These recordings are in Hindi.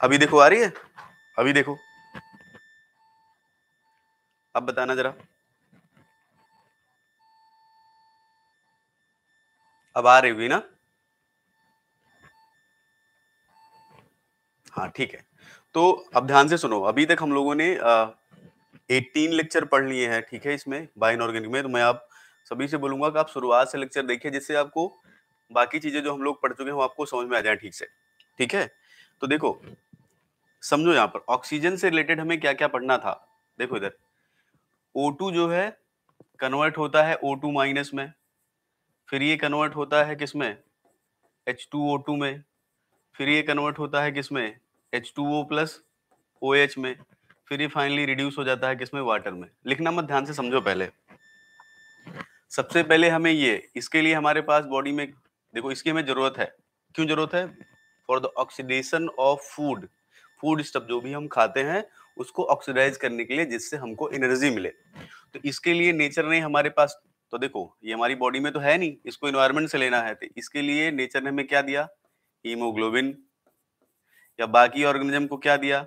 अभी देखो आ रही है, अभी देखो, अब बताना जरा, अब आ रही हुई ना? हाँ ठीक है। तो अब ध्यान से सुनो, अभी तक हम लोगों ने 18 लेक्चर पढ़ लिए हैं, ठीक है, इसमें बायो इनऑर्गेनिक में। तो मैं आप सभी से बोलूंगा कि आप शुरुआत से लेक्चर देखिए, जिससे आपको बाकी चीजें जो हम लोग पढ़ चुके हैं वो आपको समझ में आ जाए ठीक से। ठीक है, तो देखो समझो, यहाँ पर ऑक्सीजन से रिलेटेड हमें क्या क्या पढ़ना था। देखो इधर O2 जो है कन्वर्ट होता है O2 माइनस में, फिर ये कन्वर्ट होता है किसमें, H2O2 में, फिर ये कन्वर्ट होता है किसमें, H2O प्लस OH में, फिर ये फाइनली रिड्यूस हो जाता है किसमें, वाटर में। लिखना मत, ध्यान से समझो। पहले सबसे पहले हमें ये, इसके लिए हमारे पास बॉडी में देखो, इसकी हमें जरूरत है। क्यों जरूरत है? For the oxidation of food, food stuff जो भी हम खाते हैं उसको ऑक्सीडाइज करने के लिए, जिससे हमको एनर्जी मिले। तो इसके लिए नेचर ने हमारे पास, तो देखो ये हमारी बॉडी में तो है नहीं, इसको एनवायरनमेंट से लेना है, तो इसके लिए नेचर ने हमें क्या दिया, हीमोग्लोबिन, या बाकी ऑर्गेनिज्म को क्या दिया,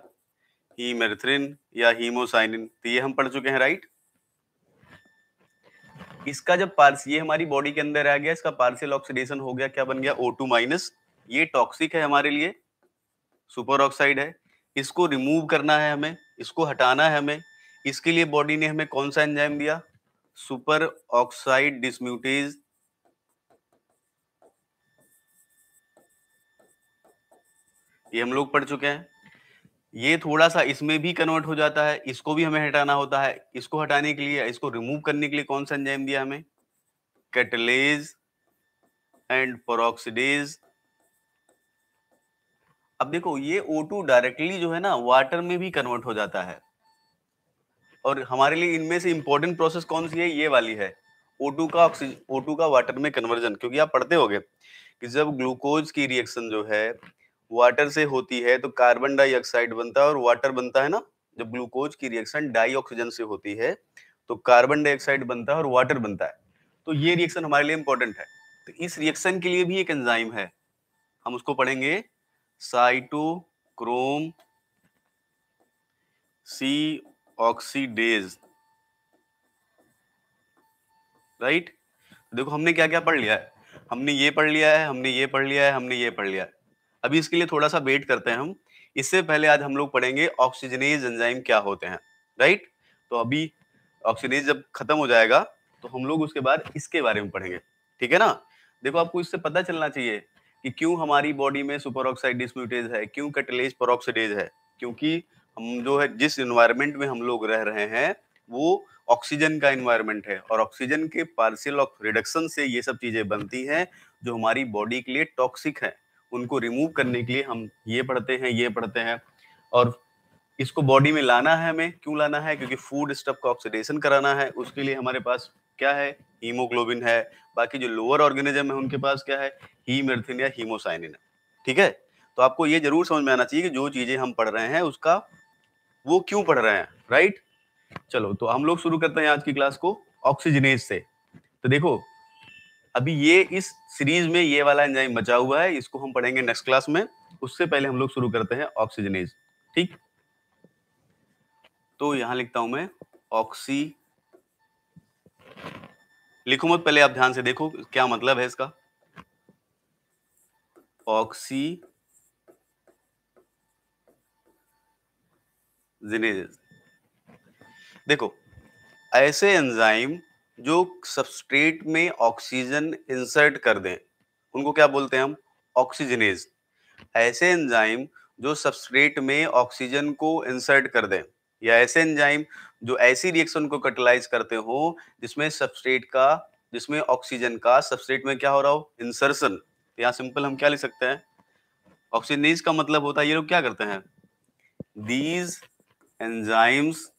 हीमेरिथ्रिन या हीमोसाइनिन। तो ये हम पढ़ चुके हैं, राइट। इसका जब ये हमारी बॉडी के अंदर आ गया, इसका पार्शियल ऑक्सीडेशन हो गया, क्या बन गया, O2 माइनस। ये टॉक्सिक है हमारे लिए, सुपर ऑक्साइड है, इसको रिमूव करना है हमें, इसको हटाना है हमें। इसके लिए बॉडी ने हमें कौन सा एंजाइम दिया, सुपर ऑक्साइड डिस्म्यूटेज। ये हम लोग पढ़ चुके हैं। ये थोड़ा सा इसमें भी कन्वर्ट हो जाता है, इसको भी हमें हटाना होता है। इसको हटाने के लिए, इसको रिमूव करने के लिए कौन सा एंजाइम दिया हमें, कैटलेज एंड पेरोक्सिडेज। अब देखो ये O2 डायरेक्टली जो है ना वाटर में भी कन्वर्ट हो जाता है, और हमारे लिए इनमें से इंपॉर्टेंट प्रोसेस कौन सी है, ये वाली है, O2 का O2 का वाटर में कन्वर्जन। क्योंकि आप पढ़ते होगे कि जब ग्लूकोज की रिएक्शन जो है वाटर से होती है तो कार्बन डाइऑक्साइड बनता है और वाटर बनता है ना। जब ग्लूकोज की रिएक्शन डाई ऑक्सीजन से होती है तो कार्बन डाइऑक्साइड बनता है और वाटर बनता है। तो ये रिएक्शन हमारे लिए इंपॉर्टेंट है। तो इस रिएक्शन के लिए भी एक एंजाइम है, हम उसको पढ़ेंगे साइटोक्रोम सी ऑक्सीडेज, राइट। देखो हमने क्या क्या पढ़ लिया है, हमने ये पढ़ लिया है, हमने ये पढ़ लिया है, हमने ये पढ़ लिया है। अभी इसके लिए थोड़ा सा वेट करते हैं हम। इससे पहले आज हम लोग पढ़ेंगे ऑक्सीजनेज एंजाइम क्या होते हैं, राइट। तो अभी ऑक्सीजनेज जब खत्म हो जाएगा तो हम लोग उसके बाद इसके बारे में पढ़ेंगे, ठीक है ना। देखो आपको इससे पता चलना चाहिए कि क्यों हमारी बॉडी में सुपर ऑक्साइड डिस्म्यूटेज है, क्यों कैटलेज पेरोक्सिडेज है। क्योंकि हम जो है जिस एनवायरनमेंट में हम लोग रह रहे हैं वो ऑक्सीजन का एनवायरनमेंट है, और ऑक्सीजन के पार्शियल रिडक्शन से ये सब चीजें बनती हैं जो हमारी बॉडी के लिए टॉक्सिक है। उनको रिमूव करने के लिए हम ये पढ़ते हैं, ये पढ़ते हैं। और इसको बॉडी में लाना है हमें, क्यों लाना है, क्योंकि फूड स्टफ का ऑक्सीडेशन कराना है। उसके लिए हमारे पास क्या है, हीमोग्लोबिन है। बाकी जो लोअर ऑर्गेनिज्म है उनके पास क्या है, हीमेरिथ्रिन या हीमोसाइनिन है, ठीक है। तो आपको ये जरूर समझ में आना चाहिए कि जो चीजें हम पढ़ रहे हैं उसका वो क्यों पढ़ रहे हैं, राइट। चलो तो हम लोग शुरू करते हैं आज की क्लास को ऑक्सीजनेज से। तो देखो अभी ये इस सीरीज में ये वाला एंजाइम बचा हुआ है, इसको हम पढ़ेंगे नेक्स्ट क्लास में। उससे पहले हम लोग शुरू करते हैं ऑक्सीजनेज, ठीक। तो यहां लिखता हूं मैं ऑक्सी, लिखो मत, पहले आप ध्यान से देखो क्या मतलब है इसका, ऑक्सीजनेज। देखो ऐसे एंजाइम जो सबस्ट्रेट में ऑक्सीजन इंसर्ट कर दें उनको क्या बोलते हैं हम, ऑक्सीजनेज। ऐसे एंजाइम जो सबस्ट्रेट में ऑक्सीजन को इंसर्ट कर दें, या ऐसे एंजाइम जो ऐसी रिएक्शन को कैटलाइज करते हो जिसमें सबस्ट्रेट का, जिसमें ऑक्सीजन का सबस्ट्रेट में क्या हो रहा हो, इंसर्शन। यहाँ सिंपल हम क्या लिख सकते हैं, ऑक्सीजनेज का मतलब होता है ये लोग क्या करते हैं, these enzymes,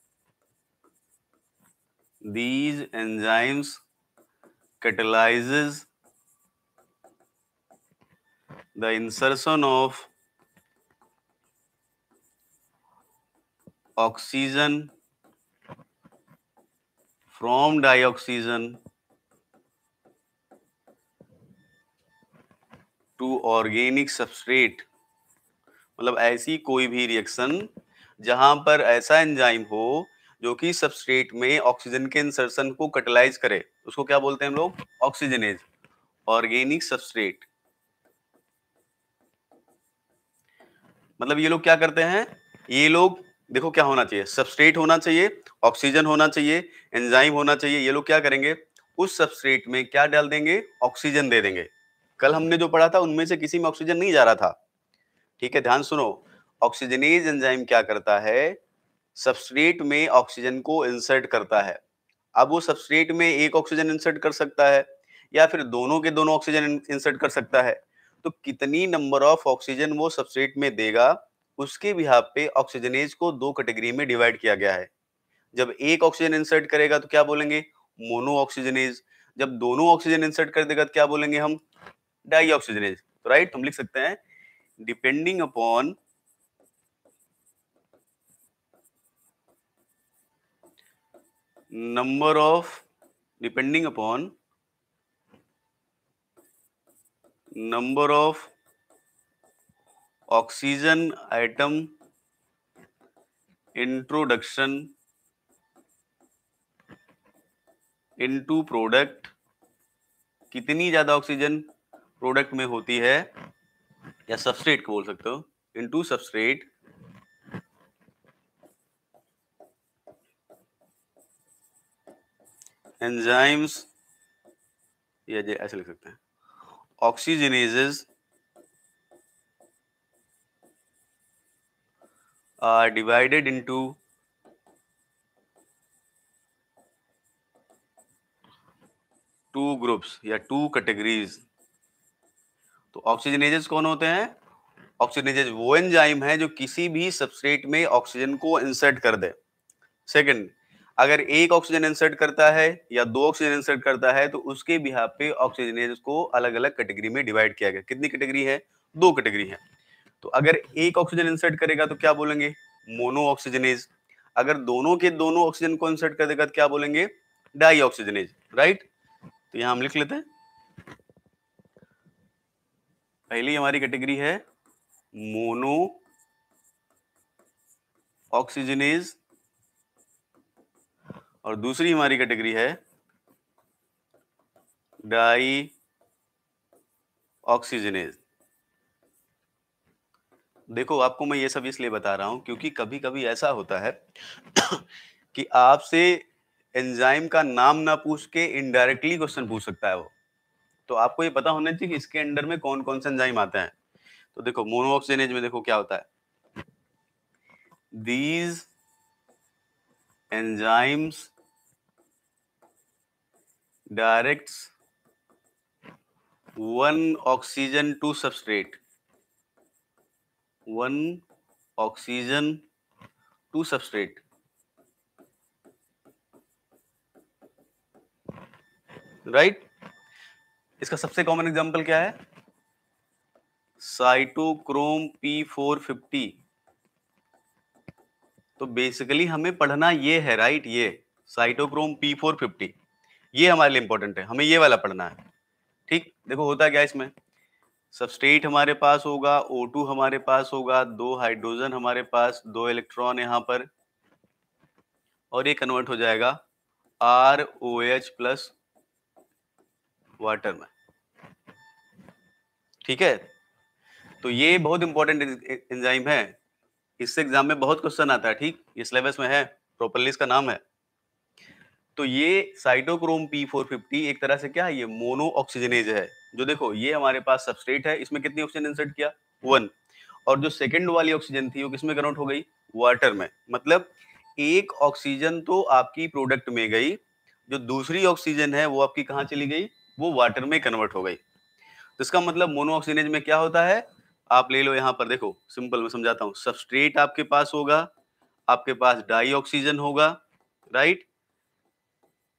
these enzymes catalyzes the insertion of oxygen from dioxygen to organic substrate मतलब ऐसी कोई भी रिएक्शन जहां पर ऐसा एंजाइम हो जो कि सबस्ट्रेट में ऑक्सीजन के इंसर्शन को कैटलाइज करे, उसको क्या बोलते हैं हम लोग? ऑक्सीजनेज। ऑर्गेनिक सबस्ट्रेट, मतलब ये लोग क्या करते हैं? ये लोग देखो क्या होना चाहिए, सबस्ट्रेट होना चाहिए, ऑक्सीजन होना चाहिए, एंजाइम होना चाहिए। ये लोग क्या करेंगे? उस सबस्ट्रेट में क्या डाल देंगे? ऑक्सीजन दे देंगे। कल हमने जो पढ़ा था उनमें से किसी में ऑक्सीजन नहीं जा रहा था। ठीक है, ध्यान सुनो। ऑक्सीजनेज एंजाइम क्या करता है? सबस्ट्रेट में ऑक्सीजन को इंसर्ट करता है। अब वो सबस्ट्रेट में एक ऑक्सीजन इंसर्ट कर सकता है या फिर दोनों के दोनों ऑक्सीजन इंसर्ट कर सकता है। तो कितनी नंबर ऑफ ऑक्सीजन वो सबस्ट्रेट में देगा, उसके बिहाफ पे ऑक्सीजनेज को दो कैटेगरी में डिवाइड किया गया है। जब एक ऑक्सीजन इंसर्ट करेगा तो क्या बोलेंगे? Mono oxygenase. जब दोनों ऑक्सीजन इंसर्ट कर देगा तो क्या बोलेंगे हम? Die oxygenase. तो राइट, हम लिख सकते हैं depending upon number of depending upon number of oxygen atom introduction into product, कितनी ज्यादा ऑक्सीजन प्रोडक्ट में होती है या सबस्ट्रेट को बोल सकते हो, इनटू सबस्ट्रेट एंजाइम्स, या ऐसे लिख सकते हैं ऑक्सीजनेजेस are divided into two groups या टू कैटेगरीज। तो ऑक्सीजनेजेस कौन होते हैं? ऑक्सीजनेजेस वो एंजाइम है जो किसी भी सबस्ट्रेट में ऑक्सीजन को इंसर्ट कर दे। सेकंड, अगर एक ऑक्सीजन इंसर्ट करता है या दो ऑक्सीजन इंसर्ट करता है तो उसके बिहाफ पे ऑक्सीजनेज को अलग अलग कैटेगरी में डिवाइड किया गया। कितनी कैटेगरी है? दो कैटेगरी है। तो अगर एक ऑक्सीजन इंसर्ट करेगा तो क्या बोलेंगे? Mono oxygenase. अगर दोनों के दोनों ऑक्सीजन को इंसर्ट कर देगा तो क्या बोलेंगे? Die oxygenase. राइट, तो यहां हम लिख लेते हैं। पहली हमारी कैटेगरी है मोनो ऑक्सीजनेज और दूसरी हमारी कैटेगरी है डाई ऑक्सीजनेज। देखो आपको मैं ये सब इसलिए बता रहा हूं क्योंकि कभी कभी ऐसा होता है कि आपसे एंजाइम का नाम ना पूछ के इनडायरेक्टली क्वेश्चन पूछ सकता है वो। तो आपको ये पता होना चाहिए कि इसके अंडर में कौन कौन से एंजाइम आते हैं। तो देखो मोनो ऑक्सीजनेज में देखो क्या होता है, these enzymes directs one oxygen to substrate, one oxygen to substrate. Right, इसका सबसे कॉमन एग्जांपल क्या है? Cytochrome P450। तो बेसिकली हमें पढ़ना ये है, राइट, ये साइटोक्रोम P450 ये हमारे लिए इंपॉर्टेंट है, हमें ये वाला पढ़ना है। ठीक, देखो होता क्या है इसमें, सबस्ट्रेट हमारे पास होगा, O2 हमारे पास होगा, दो हाइड्रोजन हमारे पास, दो इलेक्ट्रॉन यहाँ पर, और ये कन्वर्ट हो जाएगा ROH प्लस वाटर में। ठीक है, तो ये बहुत इंपॉर्टेंट एंजाइम है, इससे एग्जाम में बहुत क्वेश्चन आता है। ठीक, ये सिलेबस में है, प्रॉपर्ली इसका नाम है। तो ये साइटोक्रोम P450 एक तरह से क्या है, ये मोनो ऑक्सीजनेज है। जो देखो ये हमारे पास सबस्ट्रेट है, इसमें कितनी ऑक्सीजन इंसर्ट किया? 1। और जो सेकंड वाली ऑक्सीजन थी वो किसमें कन्वर्ट हो गई? वाटर में। मतलब एक ऑक्सीजन तो आपकी प्रोडक्ट में गई, जो दूसरी ऑक्सीजन है वो आपकी कहाँ चली गई? वो वाटर में कन्वर्ट हो गई। तो इसका मतलब मोनो ऑक्सीजनेज में क्या होता है, आप ले लो यहाँ पर, देखो सिंपल मैं समझाता हूँ। सबस्ट्रेट आपके पास होगा, आपके पास डाई ऑक्सीजन होगा, राइट,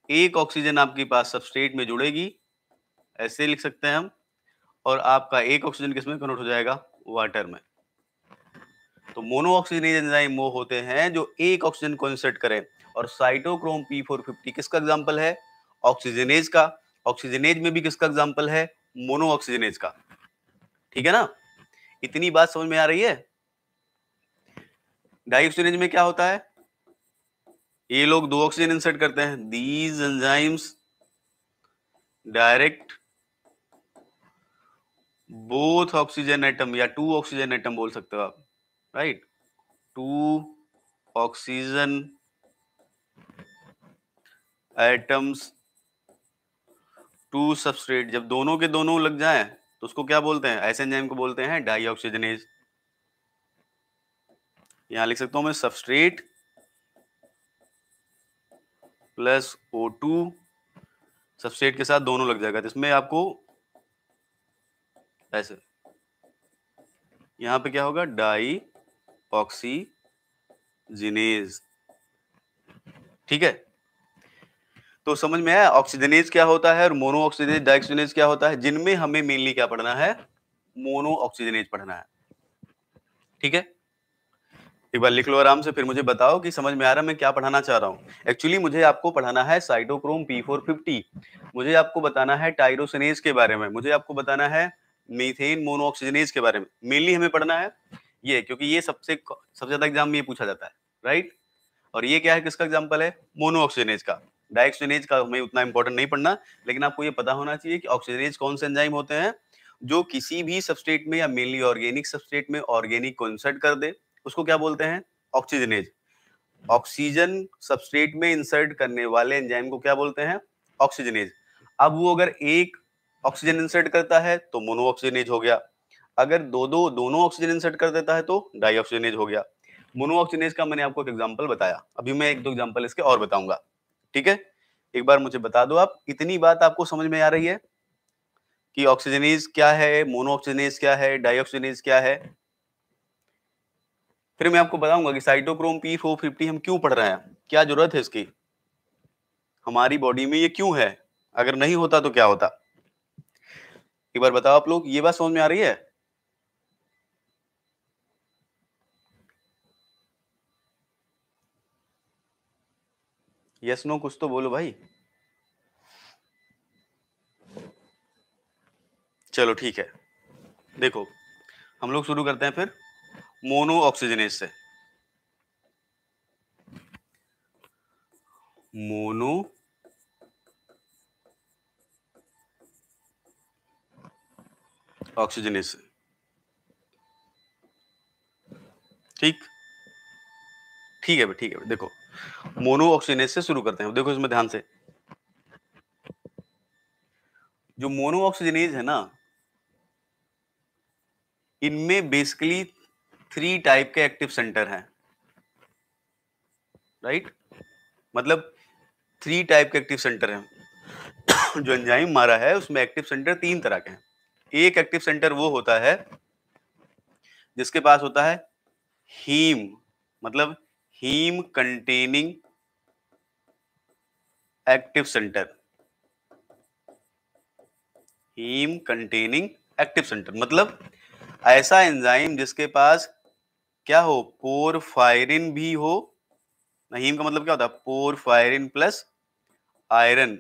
एक ऑक्सीजन आपके पास सबस्ट्रेट में जुड़ेगी, ऐसे लिख सकते हैं हम, और आपका एक ऑक्सीजन किसमें कन्वर्ट हो जाएगा? वाटर में। तो मोनो ऑक्सीजनेज एंजाइम वो होते हैं जो एक ऑक्सीजन को इंसर्ट करें। और साइटोक्रोम P450 किसका एग्जांपल है? ऑक्सीजनेज का। ऑक्सीजनेज में भी किसका एग्जांपल है? मोनो ऑक्सीजनेज का। ठीक है ना, इतनी बात समझ में आ रही है? डाइऑक्सीजनेज में क्या होता है, ये लोग 2 ऑक्सीजन इंसर्ट करते हैं, these enzymes direct both oxygen atom या 2 ऑक्सीजन एटम बोल सकते हो आप, right, 2 oxygen atoms to substrate, जब दोनों के दोनों लग जाएं तो उसको क्या बोलते हैं, ऐसे एंजाइम को बोलते हैं डाइऑक्सीजनेज। यहां लिख सकता हूं मैं सबस्ट्रेट प्लस O2, सबस्ट्रेट के साथ दोनों लग जाएगा, तो इसमें आपको ऐसे, यहां पे क्या होगा, डाई ऑक्सीजनेज। ठीक है, तो समझ में आया ऑक्सीजनेज क्या होता है और मोनो ऑक्सीजनेज डाइऑक्सीजनेज क्या होता है, जिनमें हमें मेनली क्या पढ़ना है, मोनो ऑक्सीजनेज पढ़ना है। ठीक है, एक बार लिख लो आराम से, फिर मुझे बताओ कि समझ में आ रहा है मैं क्या पढ़ाना चाह रहा हूँ। एक्चुअली मुझे आपको पढ़ाना है साइटोक्रोम P450, मुझे आपको बताना है टाइरोसिनेज के बारे में, मुझे आपको बताना है मीथेन मोनोऑक्सीजनेज के बारे में, मेनली हमें पढ़ना है ये, क्योंकि ये सबसे ज्यादा एग्जाम में ये पूछा जाता है, राइट। और ये क्या है, किसका एग्जाम्पल है, मोनोऑक्सीजनेज का। डाइऑक्सीजनेज का हमें उतना इंपॉर्टेंट नहीं पढ़ना, लेकिन आपको ये पता होना चाहिए कि ऑक्सीजनेज कौन से एंजाइम होते हैं जो किसी भी सबस्ट्रेट में या मेनली ऑर्गेनिक सबस्ट्रेट में ऑर्गेनिक को इंसर्ट कर दे, उसको क्या बोलते हैं, ऑक्सीजनेज। ऑक्सीजन सबस्ट्रेट में इंसर्ट करने वाले एंजाइम को क्या बोलते हैं, ऑक्सीजनेज। अब वो अगर एक ऑक्सीजन इंसर्ट करता है तो मोनोऑक्सीजनेज हो गया, अगर दोनों ऑक्सीजन इंसर्ट कर देता है तो डाइऑक्सीजनेज हो गया। मोनोऑक्सीजनेज का मैंने आपको एक एग्जांपल बताया, अभी मैं एक दो एग्जांपल इसके और बताऊंगा। ठीक है, एक बार मुझे बता दो आप, इतनी बात आपको समझ में आ रही है कि ऑक्सीजनेज क्या है, मोनोऑक्सीजनेज क्या है, डाइऑक्सीजनेज क्या है। फिर मैं आपको बताऊंगा कि साइटोक्रोम P450 हम क्यों पढ़ रहे हैं, क्या जरूरत है इसकी, हमारी बॉडी में ये क्यों है, अगर नहीं होता तो क्या होता। एक बार बताओ आप लोग, ये बात समझ में आ रही है। यस नो कुछ तो बोलो भाई। चलो ठीक है, देखो हम लोग शुरू करते हैं फिर मोनो ऑक्सीजनेज से। मोनो ऑक्सीजनेज से, ठीक, ठीक है, ठीक है, देखो मोनो ऑक्सीजनेज से शुरू करते हैं, देखो इसमें ध्यान से, जो मोनो ऑक्सीजनेज है ना, इनमें बेसिकली 3 टाइप के एक्टिव सेंटर हैं, राइट, मतलब 3 टाइप के एक्टिव सेंटर हैं। जो एंजाइम मारा है उसमें एक्टिव सेंटर 3 तरह के हैं। एक एक्टिव सेंटर वो होता है जिसके पास होता है हीम, मतलब heme containing active center, heme containing active center मतलब ऐसा एंजाइम जिसके पास क्या हो, पोरफायरिन भी हो। हीम का मतलब क्या होता है, पोरफायरिन प्लस आयरन।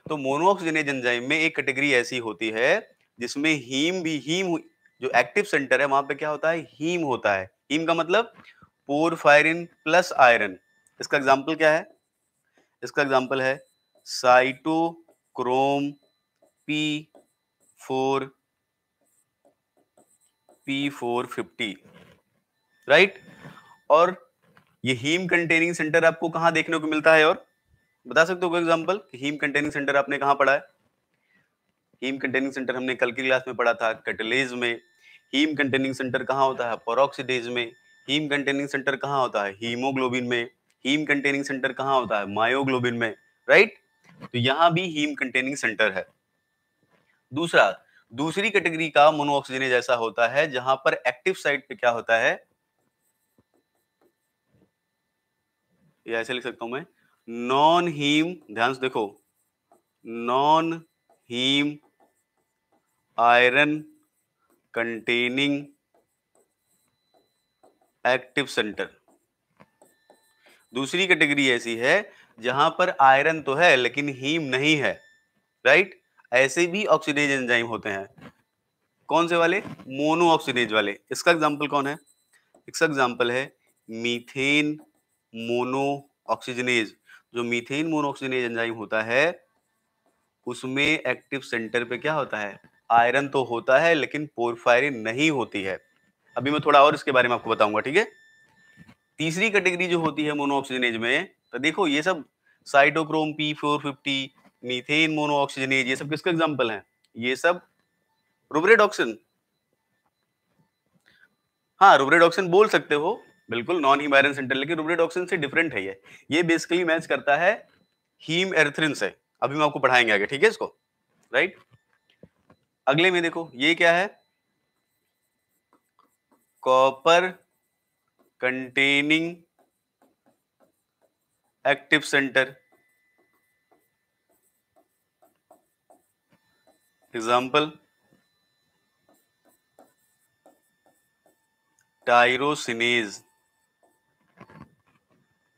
तो मोनोऑक्सीजनेज एंजाइम में एक कैटेगरी ऐसी होती है जिसमें हीम जो एक्टिव सेंटर है वहां पे क्या होता है, हीम होता है। हीम का मतलब पोरफायरिन प्लस आयरन। इसका एग्जांपल क्या है, इसका एग्जांपल है साइटोक्रोम P4 P450, राइट। और ये हीम कंटेनिंग सेंटर आपको कहां देखने को मिलता है, और बता सकते हो कोई एग्जांपल, हीम कंटेनिंग सेंटर आपने कहां पढ़ा है। हीम कंटेनिंग सेंटर हमने कल की क्लास में पढ़ा था कैटलेज में। हीम कंटेनिंग सेंटर कहाँ होता है, पेरोक्सिडेज में। हीम कंटेनिंग सेंटर कहाँ होता है, हीमोग्लोबिन में। हीम कंटेनिंग सेंटर कहाँ होता है, मायोग्लोबिन में, राइट। तो यहाँ भी हीम कंटेनिंग सेंटर है। दूसरा, दूसरी कैटेगरी का मोनोऑक्सीजनेज ऐसा होता है जहां पर एक्टिव साइट पे क्या होता है, ये ऐसे लिख सकता हूं मैं, नॉन हीम, ध्यान से देखो, non heme iron containing active center. दूसरी कैटेगरी ऐसी है जहां पर आयरन तो है लेकिन हीम नहीं है, राइट। ऐसे भी ऑक्सीडेज एंजाइम होते हैं, कौन से वाले, मोनो ऑक्सीडेज वाले। इसका एग्जांपल कौन है, इसका एग्जांपल है मीथेन मोनो ऑक्सीजनेज, जो मीथेन मोनो ऑक्सीजनेज एंजाइम होता है उसमें एक्टिव सेंटर पे क्या होता है, आयरन तो होता है लेकिन पोरफायरिन नहीं होती है। अभी मैं थोड़ा और इसके बारे में आपको बताऊंगा, ठीक है। तीसरी कैटेगरी जो होती है मोनो ऑक्सीजनेज में, तो देखो ये सब cytochrome P450, methane mono oxygenase, ये सब किसके एग्जांपल हैं, ये सब रुब्रेडॉक्सिन। हाँ, रुब्रेडॉक्सिन बोल सकते हो, बिल्कुल नॉन हीम आयरन सेंटर, लेकिन रुब्रेडॉक्सिन से डिफरेंट है ये बेसिकली मैच करता है हीम एरिथ्रिन से। अभी हम आपको पढ़ाएंगे आगे, ठीक है इसको, राइट। अगले में देखो ये क्या है, copper containing active centre, example tyrosinase,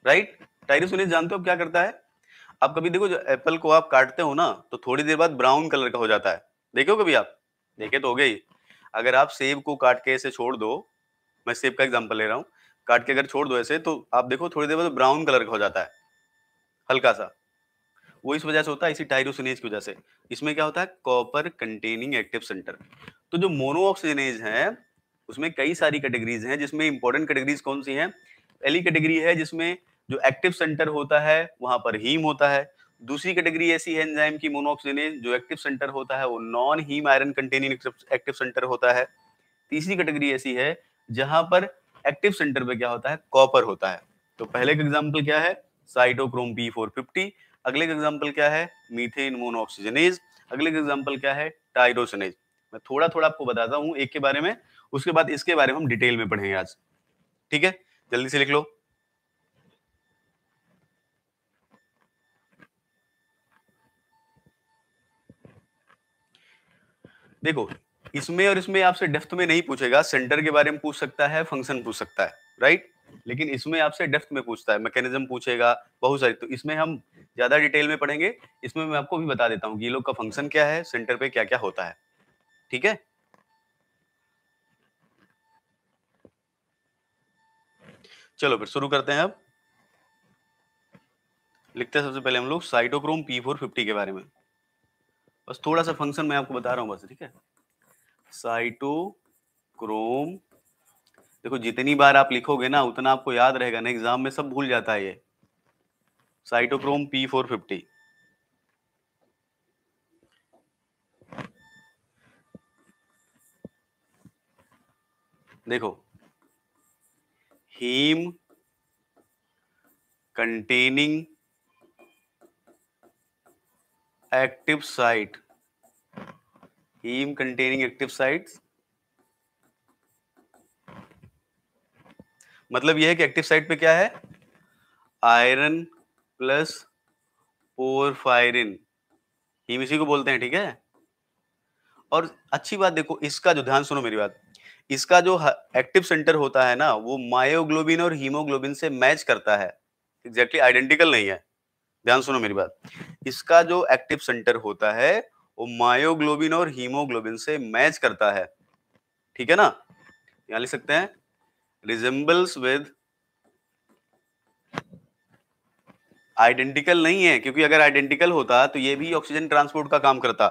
right. Tyrosinase जानते हो क्या करता है, आप कभी देखो जो एप्पल को आप काटते हो ना तो थोड़ी देर बाद ब्राउन कलर का हो जाता है, देखे हो कभी आप, देखे तो हो गई। अगर आप सेब को काट के ऐसे छोड़ दो, मैं सेब का एग्जांपल ले रहा हूँ, काट के अगर छोड़ दो ऐसे तो आप देखो थोड़ी देर बाद ब्राउन कलर का हो जाता है, हल्का सा। वो इस वजह से होता है, इसी टायरोसिनेज की वजह से। इसमें क्या होता है, कॉपर कंटेनिंग एक्टिव सेंटर। तो जो मोनो ऑक्सीजनेज है उसमें कई सारी कैटेगरीज हैं, जिसमें इंपॉर्टेंट कैटेगरीज कौन सी हैं, पहली कैटेगरी है जिसमें जो एक्टिव सेंटर होता है वहां पर हीम होता है। दूसरी कैटेगरी ऐसी है एंजाइम की मोनो ऑक्सीजनेज जो एक्टिव सेंटर होता है वो non heme iron containing active center होता है। तीसरी कैटेगरी ऐसी है जहां पर एक्टिव सेंटर पे क्या होता है, कॉपर होता है। तो पहले का एग्जांपल क्या है, साइटोक्रोम P450, अगले का एग्जांपल क्या है, मीथेन मोनोऑक्सीजनेज, अगले का एग्जांपल क्या है, टायरोसिनेज। मैं थोड़ा थोड़ा आपको बताता हूँ एक के बारे में, उसके बाद इसके बारे में हम डिटेल में पढ़ेंगे आज, ठीक है। जल्दी से लिख लो। देखो इसमें और इसमें आपसे डेप्थ में नहीं पूछेगा, सेंटर के बारे में पूछ सकता है, फंक्शन पूछ सकता है, राइट। लेकिन इसमें आपसे डेप्थ में पूछता है, मैकेनिज्म पूछेगा बहुत सारी, तो इसमें हम ज्यादा डिटेल में पढ़ेंगे। इसमें मैं आपको भी बता देता हूँ कि ये लोग का फंक्शन क्या है, सेंटर पे क्या क्या होता है, ठीक है। चलो फिर शुरू करते हैं अब। लिखते हैं सबसे पहले हम लोग साइटोक्रोम P450 के बारे में। बस थोड़ा सा फंक्शन मैं आपको बता रहा हूँ बस, ठीक है। साइटोक्रोम, देखो जितनी बार आप लिखोगे ना उतना आपको याद रहेगा ना, एग्जाम में सब भूल जाता है ये। साइटोक्रोम P450, देखो heme containing active site, heme containing active sites, मतलब यह है कि एक्टिव साइट पे क्या है, आयरन प्लस पोरफायरिन, हीम इसी को बोलते हैं, ठीक है। और अच्छी बात देखो इसका जो, ध्यान सुनो मेरी बात, इसका जो एक्टिव सेंटर होता है ना वो मायोग्लोबिन और हीमोग्लोबिन से मैच करता है, एग्जैक्टली आइडेंटिकल नहीं है। ध्यान सुनो मेरी बात, इसका जो एक्टिव सेंटर होता है वो मायोग्लोबिन और हीमोग्लोबिन से मैच करता है, ठीक है ना। यहां लिख सकते हैं रिजेंबल्स विद, आइडेंटिकल नहीं है क्योंकि अगर आइडेंटिकल होता तो ये भी ऑक्सीजन ट्रांसपोर्ट का काम करता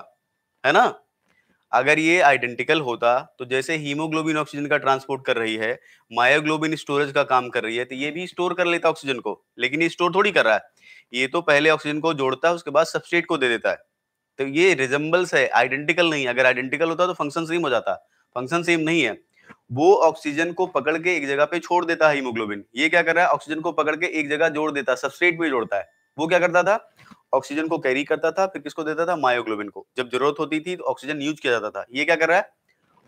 है ना। अगर ये आइडेंटिकल होता तो जैसे हीमोग्लोबिन ऑक्सीजन का ट्रांसपोर्ट कर रही है, मायोग्लोबिन स्टोरेज का काम कर रही है, तो ये भी स्टोर कर लेता ऑक्सीजन को, लेकिन ये स्टोर थोड़ी कर रहा है, ये तो पहले ऑक्सीजन को जोड़ता है उसके बाद सबस्ट्रेट को दे देता है। तो ये रिजेंबल्स है, आइडेंटिकल नहीं। अगर आइडेंटिकल होता तो फंक्शन सेम हो जाता, फंक्शन सेम नहीं है। वो ऑक्सीजन को पकड़ के एक जगह पे छोड़ देता है हीमोग्लोबिन, ये क्या कर रहा है, ऑक्सीजन को पकड़ के एक जगह जोड़ देता है, सबस्ट्रेट में जोड़ता है। वो क्या करता था, ऑक्सीजन को कैरी करता था, फिर किसको देता था, मायोग्लोबिन को। जब जरूरत होती थी तो ऑक्सीजन यूज किया जाता था। ये क्या कर रहा है,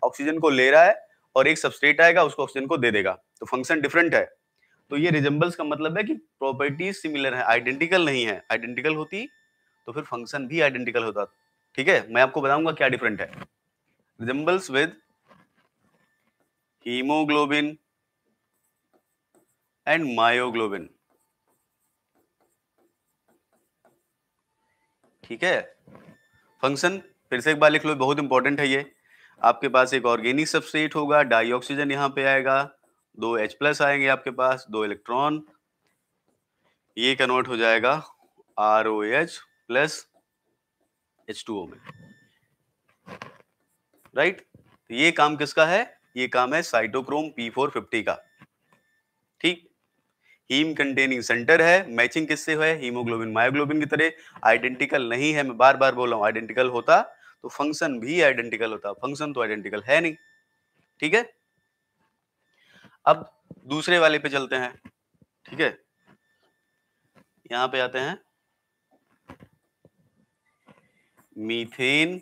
ऑक्सीजन को ले रहा है और एक सबस्ट्रेट आएगा उसको ऑक्सीजन को दे देगा, तो फंक्शन डिफरेंट है। तो ये रिजेंबल्स का मतलब है कि प्रॉपर्टीज सिमिलर है, आइडेंटिकल नहीं है। आइडेंटिकल होती तो फिर फंक्शन भी आइडेंटिकल होता, ठीक है। मैं आपको बताऊंगा क्या डिफरेंट है। Resembles with haemoglobin and myoglobin, ठीक है। फंक्शन फिर से एक बार लिख लो, बहुत इंपॉर्टेंट है ये। आपके पास एक ऑर्गेनिक सबस्ट्रेट होगा, डाइऑक्सीजन यहाँ पे आएगा, 2 H प्लस आएंगे आपके पास, 2 इलेक्ट्रॉन, ये कन्वर्ट हो जाएगा ROH प्लस H2O में, राइट। तो ये काम किसका है? ये काम है साइटोक्रोम P450 का, ठीक। हीम कंटेनिंग सेंटर है, मैचिंग किससे है? हीमोग्लोबिन मायोग्लोबिन की तरह आइडेंटिकल नहीं है। मैं बार बार बोल रहा हूं, आइडेंटिकल होता तो फंक्शन भी आइडेंटिकल होता, फंक्शन तो आइडेंटिकल है नहीं, ठीक है। अब दूसरे वाले पे चलते हैं, ठीक है। यहां पे आते हैं, मीथेन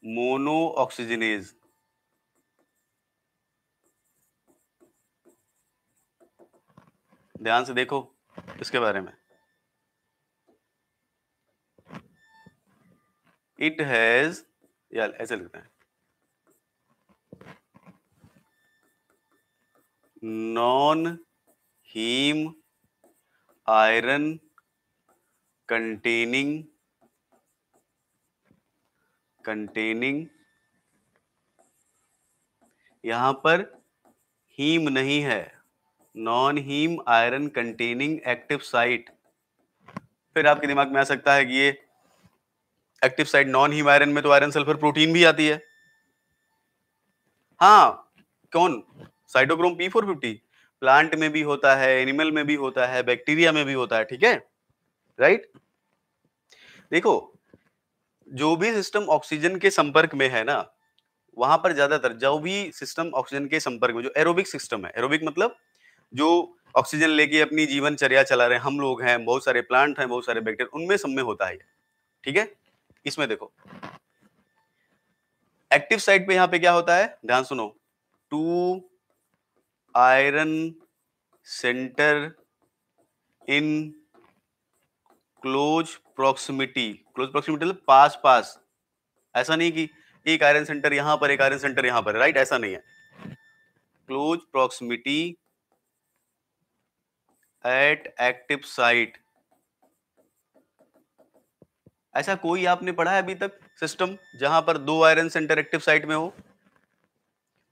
मोनो ऑक्सीजनेज। ध्यान से देखो इसके बारे में। इट हैज, यार ऐसे लिखते हैं, नॉन हीम आयरन कंटेनिंग, यहां पर हीम नहीं है, non heme iron containing active site. फिर आपके दिमाग में आ सकता है कि ये active site non heme iron में तो आयरन सल्फर प्रोटीन भी आती है। हाँ, कौन? साइटोक्रोम P450 प्लांट में भी होता है, एनिमल में भी होता है, बैक्टीरिया में भी होता है, ठीक है, राइट। देखो, जो भी सिस्टम ऑक्सीजन के संपर्क में है ना, वहां पर ज्यादातर जो भी सिस्टम ऑक्सीजन के संपर्क में, जो एरोबिक सिस्टम है, एरोबिक मतलब जो ऑक्सीजन लेके अपनी जीवनचर्या चला रहे हैं, हम लोग हैं, बहुत सारे प्लांट हैं, बहुत सारे बैक्टीरिया, उनमें सब में होता है, ठीक है। इसमें देखो एक्टिव साइट पे यहां पे क्या होता है, ध्यान सुनो, 2 iron centre in close proximity मतलब पास पास, ऐसा नहीं कि एक आयरन सेंटर यहां पर, एक आयरन सेंटर यहां पर, राइट, ऐसा नहीं है। Close proximity at active site, ऐसा कोई आपने पढ़ा है अभी तक सिस्टम जहां पर 2 आयरन सेंटर एक्टिव साइट में हो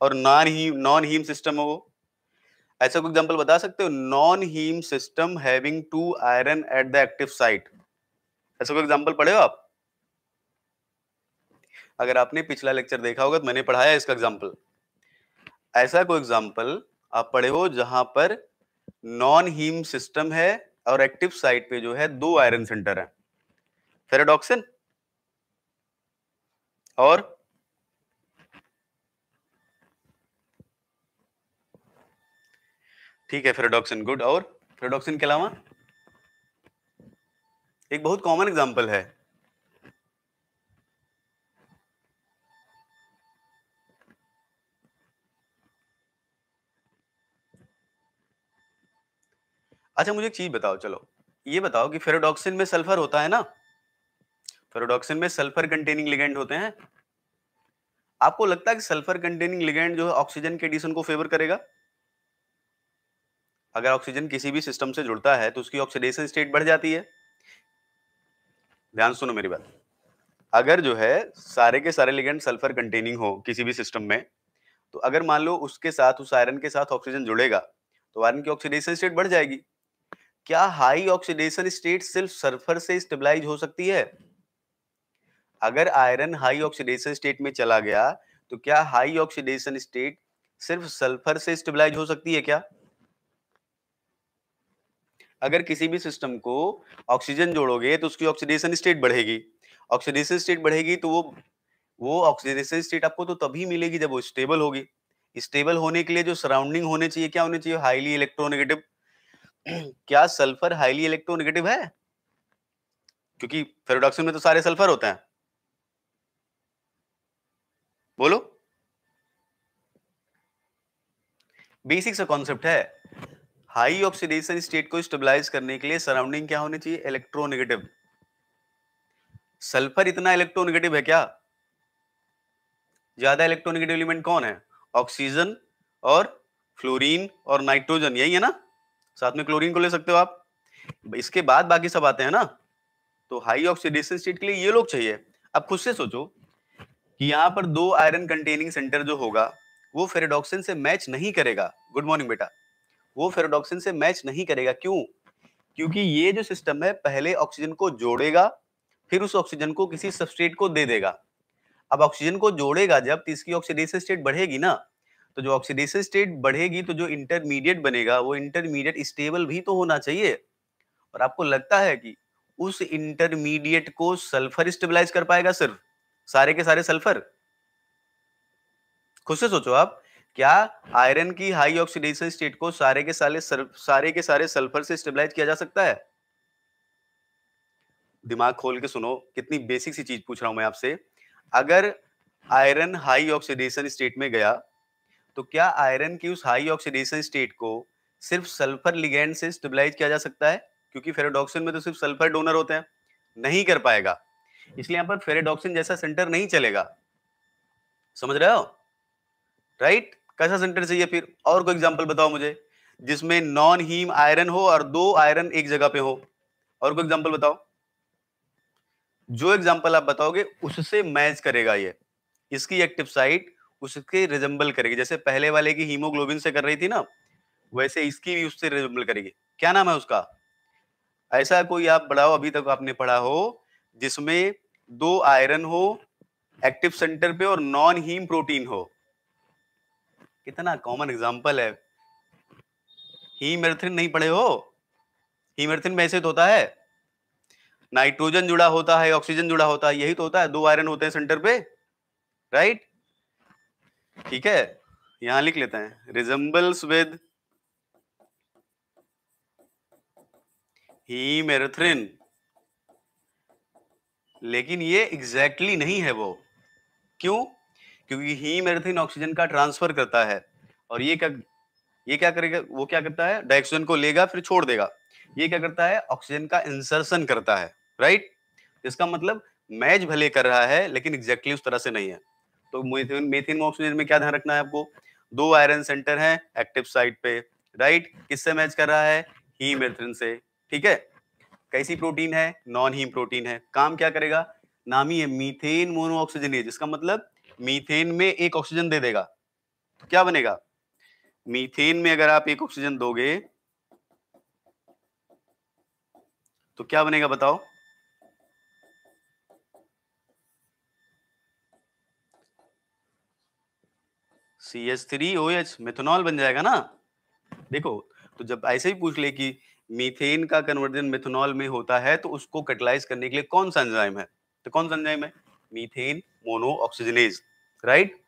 और नॉन हीम सिस्टम हो? ऐसा कोई एग्जांपल बता सकते हो? Non heme system having 2 iron at the active site, ऐसा कोई एग्जांपल पढ़े हो आप? अगर आपने पिछला लेक्चर देखा होगा तो मैंने पढ़ाया इसका एग्जांपल। ऐसा कोई एग्जांपल आप पढ़े हो जहां पर नॉन हीम सिस्टम है और एक्टिव साइट पे जो है 2 आयरन सेंटर है? फेराडॉक्सिन और ठीक है, फेराडॉक्सिन गुड। और फेराडॉक्सिन के अलावा एक बहुत कॉमन एग्जांपल है, अच्छा मुझे एक चीज बताओ, चलो ये बताओ कि फेराडॉक्सिन में सल्फर होता है ना, फेराडॉक्सिन में सल्फर कंटेनिंग लिगेंड होते हैं। आपको लगता है कि सल्फर कंटेनिंग लिगेंड जो है ऑक्सीजन के एडिशन को फेवर करेगा? अगर ऑक्सीजन किसी भी सिस्टम से जुड़ता है तो उसकी ऑक्सीडेशन स्टेट बढ़ जाती है। ध्यान सुनो मेरी बात, अगर जो है सारे के सारे लिगेंड सल्फर कंटेनिंग हो किसी भी सिस्टम में, तो अगर मान लो उसके साथ, उस आयरन के साथ ऑक्सीजन जुड़ेगा तो आयरन की ऑक्सीडेशन स्टेट बढ़ जाएगी। क्या हाई ऑक्सीडेशन स्टेट सिर्फ सल्फर से स्टेबलाइज हो सकती है? अगर आयरन हाई ऑक्सीडेशन स्टेट में चला गया तो क्या हाई ऑक्सीडेशन स्टेट सिर्फ सल्फर से स्टेबलाइज हो सकती है क्या? अगर किसी भी सिस्टम को ऑक्सीजन जोड़ोगे तो उसकी ऑक्सीडेशन स्टेट बढ़ेगी, ऑक्सीडेशन स्टेट बढ़ेगी तो वो ऑक्सीडेशन स्टेट आपको तो तभी मिलेगी जब वो स्टेबल होगी। स्टेबल होने के लिए जो सराउंडिंग होने चाहिए, क्या होने चाहिए? Highly electronegative. क्या सल्फर हाईली इलेक्ट्रोनेगेटिव है? क्योंकि फेरोडॉक्सिन में तो सारे सल्फर होते हैं, बोलो। बेसिक सा कॉन्सेप्ट है, हाई ऑक्सीडेशन स्टेट को स्टेबलाइज करने के लिए सराउंडिंग क्या होनी चाहिए? इलेक्ट्रोनेगेटिव। सल्फर इतना इलेक्ट्रोनेगेटिव है क्या? ज्यादा इलेक्ट्रोनेगेटिव एलिमेंट कौन है? ऑक्सीजन और फ्लोरीन और नाइट्रोजन, यही है ना? साथ में क्लोरीन को ले सकते हो आप। इसके बाद बाकी सब आते हैं ना। तो हाई ऑक्सीडेशन स्टेट के लिए ये लोग चाहिए। अब खुद से सोचो कि यहाँ पर 2 आयरन कंटेनिंग सेंटर जो होगा वो फेरेडॉक्सिन से मैच नहीं करेगा। गुड मॉर्निंग बेटा। वो फेरेडॉक्सिन से मैच नहीं करेगा। क्यों? क्योंकि ये जो सिस्टम है पहले ऑक्सीजन को जोड़ेगा, फिर उस ऑक्सीजन को किसी सबस्ट्रेट को दे देगा। अब ऑक्सीजन को जोड़ेगा जब, तो इसकी ऑक्सीडेशन स्टेट बढ़ेगी ना, तो जो ऑक्सीडेशन स्टेट बढ़ेगी तो जो इंटरमीडिएट बनेगा वो इंटरमीडिएट स्टेबल भी तो होना चाहिए। और आपको लगता है कि उस इंटरमीडिएट को सल्फर स्टेबलाइज कर पाएगा? सिर्फ सारे के सारे सल्फर? खुद से सोचो आप, क्या आयरन की हाई ऑक्सीडेशन स्टेट को सारे के सारे सल्फर से स्टेबलाइज किया जा सकता है? दिमाग खोल के सुनो, कितनी बेसिक सी चीज पूछ रहा हूं मैं आपसे। अगर आयरन हाई ऑक्सीडेशन स्टेट में गया तो क्या आयरन की उस हाई ऑक्सीडेशन स्टेट को सिर्फ सल्फर लिगैंड से स्टेबलाइज किया जा सकता है? क्योंकि फेरेडॉक्सिन में तो सिर्फ सल्फर डोनर होते हैं। नहीं कर पाएगा। इसलिए यहां पर फेरेडॉक्सिन जैसा सेंटर नहीं चलेगा। समझ रहे हो? राइट? कैसा सेंटर चाहिए फिर? और कोई एग्जांपल बताओ मुझे जिसमें नॉन हीम आयरन हो और दो आयरन एक जगह पे हो। और कोई एग्जांपल बताओ। जो एग्जांपल आप बताओगे उससे मैच करेगा ये। इसकी एक्टिव साइट उसके रिजेंबल करेगी। जैसे पहले वाले की हीमोग्लोबिन से कर रही थी ना, वैसे इसकी भी उससे रिजेंबल करेगी। क्या नाम है उसका? ऐसा कोई आप बढ़ाओ अभी तक आपने पढ़ा हो जिसमें दो आयरन हो एक्टिव सेंटर पे और नॉन हीम प्रोटीन हो। कितना कॉमन एग्जांपल है। हीमेरिथ्रिन नहीं पढ़े हो? हीमेरिथ्रिन में ऐसे तो होता है, नाइट्रोजन जुड़ा होता है, ऑक्सीजन जुड़ा होता है, यही तो होता है। दो आयरन होते हैं सेंटर पे। राइट? ठीक है, यहां लिख लेते हैं रिजेंबल्स विद हीमेरिथ्रिन। लेकिन ये एग्जैक्टली नहीं है वो। क्यों? क्योंकि हीमेरिथ्रिन ऑक्सीजन का ट्रांसफर करता है और ये क्या करेगा? वो क्या करता है? डाइऑक्सीजन को लेगा फिर छोड़ देगा। ये क्या करता है? ऑक्सीजन का इंसर्शन करता है। राइट? इसका मतलब मैच भले कर रहा है लेकिन एग्जैक्टली उस तरह से नहीं है। तो मीथेन में ऑक्सीजन में क्या ध्यान रखना है आपको? दो आयरन सेंटर है एक्टिव साइट पे। राइट? किससे मैच कर रहा है? हीमेरिथ्रिन से। ठीक है? कैसी प्रोटीन है? नॉन हीम प्रोटीन है। काम क्या करेगा? नाम ही है मीथेन मोनोऑक्सीजनेज। इसका मतलब मीथेन में एक ऑक्सीजन दे देगा तो क्या बनेगा? मीथेन में अगर आप एक ऑक्सीजन दोगे तो क्या बनेगा बताओ? CH3OH मेथनॉल बन जाएगा ना। देखो, तो जब ऐसे ही पूछ ले कि मीथेन का कन्वर्जन मेथनॉल में होता है तो उसको कैटलाइज करने के लिए कौन सा एंजाइम है? तो कौन सा एंजाइम है? मीथेन मोनोऑक्सीजनेज। राइट?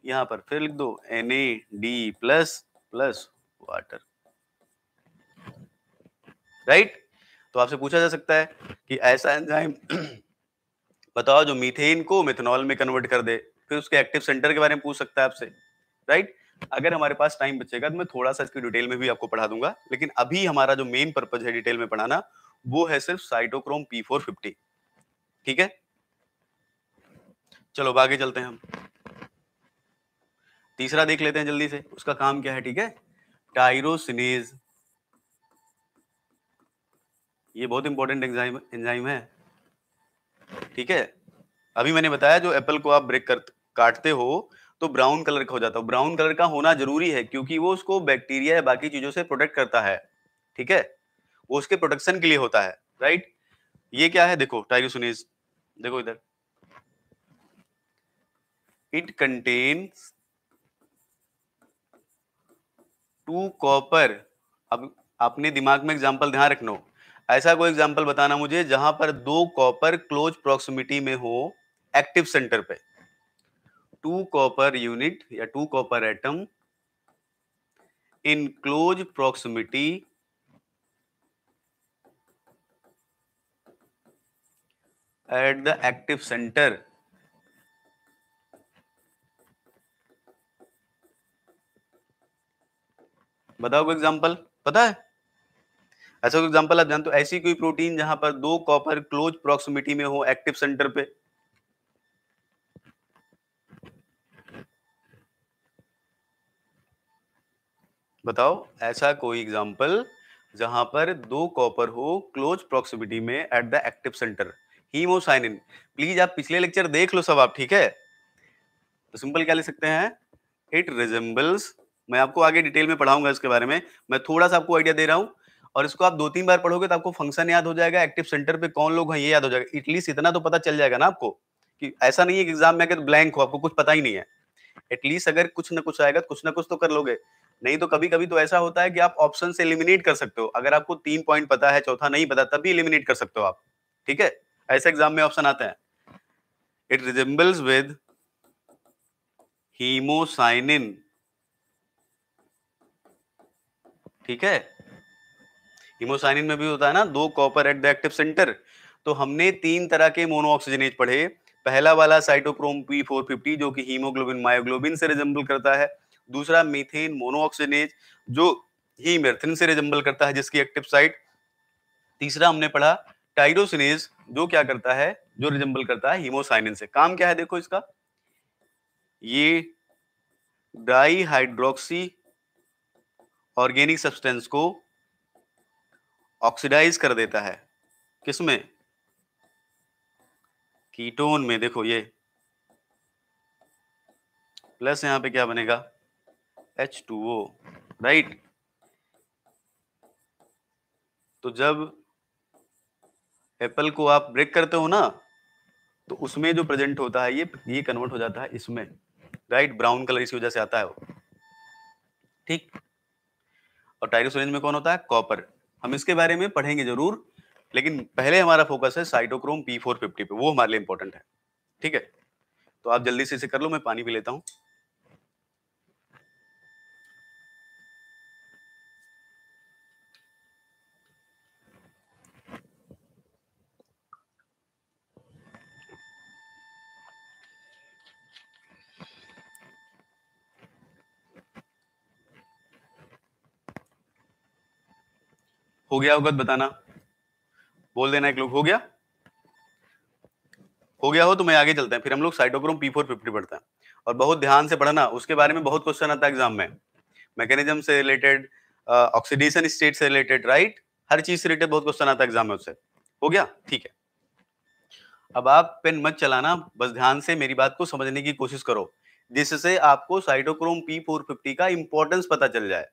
यहां पर फिर लिख दो NAD plus plus water. Right? तो आपसे पूछा जा सकता है कि ऐसा एंजाइम बताओ जो मीथेन को मेथनॉल में कन्वर्ट कर दे। फिर उसके एक्टिव सेंटर के बारे में पूछ सकता है आपसे। राइट? अगर हमारे पास टाइम बचेगा तो मैं थोड़ा सा इसकी डिटेल में भी आपको पढ़ा दूंगा, लेकिन अभी हमारा जो मेन पर्पज है डिटेल में पढ़ाना वो है सिर्फ साइटोक्रोम P450। ठीक है, चलो आगे चलते हैं। हम तीसरा देख लेते हैं जल्दी से, उसका काम क्या है। ठीक है, टायरोसिनेज। ये बहुत इंपॉर्टेंट एंजाइम है। ठीक है, अभी मैंने बताया जो एप्पल को आप ब्रेक कर काटते हो तो ब्राउन कलर का हो जाता है। ब्राउन कलर का होना जरूरी है क्योंकि वो उसको बैक्टीरिया या बाकी चीजों से प्रोटेक्ट करता है। ठीक है, वो उसके प्रोटेक्शन के लिए होता है। राइट? ये क्या है? देखो टायरोसिनेज, देखो इधर, इट कंटेन्स 2 कॉपर। अब अपने दिमाग में एग्जांपल ध्यान रखना, ऐसा कोई एग्जांपल बताना मुझे जहां पर 2 कॉपर क्लोज प्रॉक्सिमिटी में हो एक्टिव सेंटर पे। 2 कॉपर यूनिट या 2 copper atom in close proximity eight the active centre. बताओ कोई एग्जांपल पता है? ऐसा कोई एग्जांपल आप जानते हो? ऐसी कोई प्रोटीन जहां पर 2 कॉपर क्लोज प्रॉक्सिमिटी में हो एक्टिव सेंटर पे। बताओ ऐसा कोई एग्जांपल जहां पर 2 कॉपर हो क्लोज प्रॉक्सिमिटी में eight the active centre. Haemocyanin. Please आप पिछले लेक्चर देख लो सब आप। ठीक है, तो सिंपल क्या लिख सकते हैं? इट रिजेंबल्स, मैं आपको आगे डिटेल में पढ़ाऊंगा इसके बारे में, मैं थोड़ा सा आपको आइडिया दे रहा हूँ, और इसको आप 2-3 बार पढ़ोगे तो आपको फंक्शन याद हो जाएगा, एक्टिव सेंटर पे कौन लोग हैं ये याद हो जाएगा, एटलीस्ट इतना तो पता चल जाएगा ना आपको, कि ऐसा नहीं है कि एग्जाम में अगर ब्लैंक हो, आपको कुछ पता ही नहीं है। एटलीस्ट अगर कुछ ना कुछ आएगा तो कुछ ना कुछ तो कर लोगे। नहीं तो कभी कभी तो ऐसा होता है कि आप ऑप्शन से एलिमिनेट कर सकते हो, अगर आपको 3 पॉइंट पता है, चौथा नहीं पता, तब भी एलिमिनेट कर सकते हो आप। ठीक है, ऐसे एग्जाम में ऑप्शन आता है। It resembles with haemocyanin. ठीक है, हीमोसाइनिन में भी होता है ना 2 copper eight the active centre. तो हमने 3 तरह के मोनो ऑक्सीजनेज पढ़े। पहला वाला साइटोक्रोम P450 जो कि हीमोग्लोबिन मायोग्लोबिन से रिजेंबल करता है। दूसरा मीथेन मोनो ऑक्सीजनेज जो हीमेरथिन से रिजेंबल करता है, जिसकी एक्टिव साइट। तीसरा हमने पढ़ा टाइरोसिनेज जो क्या करता है, जो रिजेंबल करता है हीमोसाइनिन से। काम क्या है देखो इसका, ये डाई हाइड्रोक्सी ऑर्गेनिक सब्सटेंस को ऑक्सीडाइज कर देता है। किसमें? कीटोन में। देखो ये प्लस यहां पे क्या बनेगा, H2O, राइट। तो जब एप्पल को आप ब्रेक करते हो ना, तो उसमें जो प्रेजेंट होता है ये कन्वर्ट हो जाता है इसमें, राइट। ब्राउन कलर इसी वजह से आता है वो, ठीक। और टाइरोसिनेज में कौन होता है, कॉपर। हम इसके बारे में पढ़ेंगे जरूर, लेकिन पहले हमारा फोकस है साइटोक्रोम P450 पे, वो हमारे लिए इंपॉर्टेंट है। ठीक है, तो आप जल्दी से इसे कर लो, मैं पानी पी लेता हूँ। हो गया होगा तो बताना, बोल देना एक लोग हो गया। हो गया हो तो मैं आगे चलते हैं, फिर हम लोग साइटोक्रोम P450 पढ़ते हैं। और बहुत ध्यान से पढ़ना, उसके बारे में बहुत क्वेश्चन आता है एग्जाम में, मैकेनिज्म से रिलेटेड, ऑक्सीडेशन स्टेट से रिलेटेड, राइट। हर चीज से रिलेटेड बहुत क्वेश्चन आता है एग्जाम में उससे। हो गया, ठीक है। अब आप पेन मत चलाना, बस ध्यान से मेरी बात को समझने की कोशिश करो, जिससे आपको साइटोक्रोम P450 का इंपॉर्टेंस पता चल जाए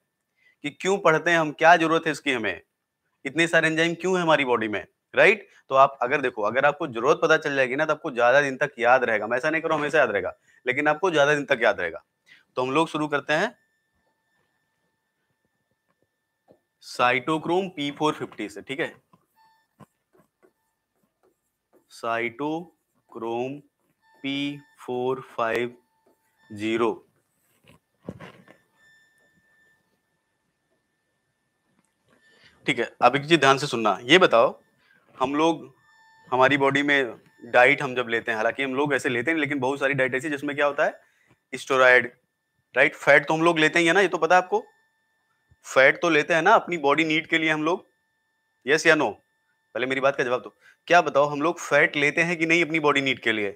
कि क्यों पढ़ते हैं हम, क्या जरूरत है इसकी, हमें इतने सारे एंजाइम क्यों है हमारी बॉडी में, राइट। तो आप अगर देखो, अगर आपको जरूरत पता चल जाएगी ना, तो आपको ज्यादा दिन तक याद रहेगा। मैं ऐसा नहीं करूँ हमेशा याद रहेगा, लेकिन आपको ज्यादा दिन तक याद रहेगा। तो हम लोग शुरू करते हैं साइटोक्रोम P450 से, ठीक है। Cytochrome P450। ठीक है, अब एक चीज ध्यान से सुनना, ये बताओ, हम लोग हमारी बॉडी में डाइट हम जब लेते हैं, हालांकि हम लोग ऐसे लेते हैं, लेकिन बहुत सारी डाइट ऐसी जिसमें क्या होता है, स्टेरॉइड, राइट। फैट तो हम लोग लेते ही है ना, ये तो पता है आपको। फैट तो लेते हैं ना अपनी बॉडी नीड के लिए हम लोग, यस या नो? पहले मेरी बात का जवाब दो। क्या बताओ, हम लोग फैट लेते हैं कि नहीं अपनी बॉडी नीड के लिए?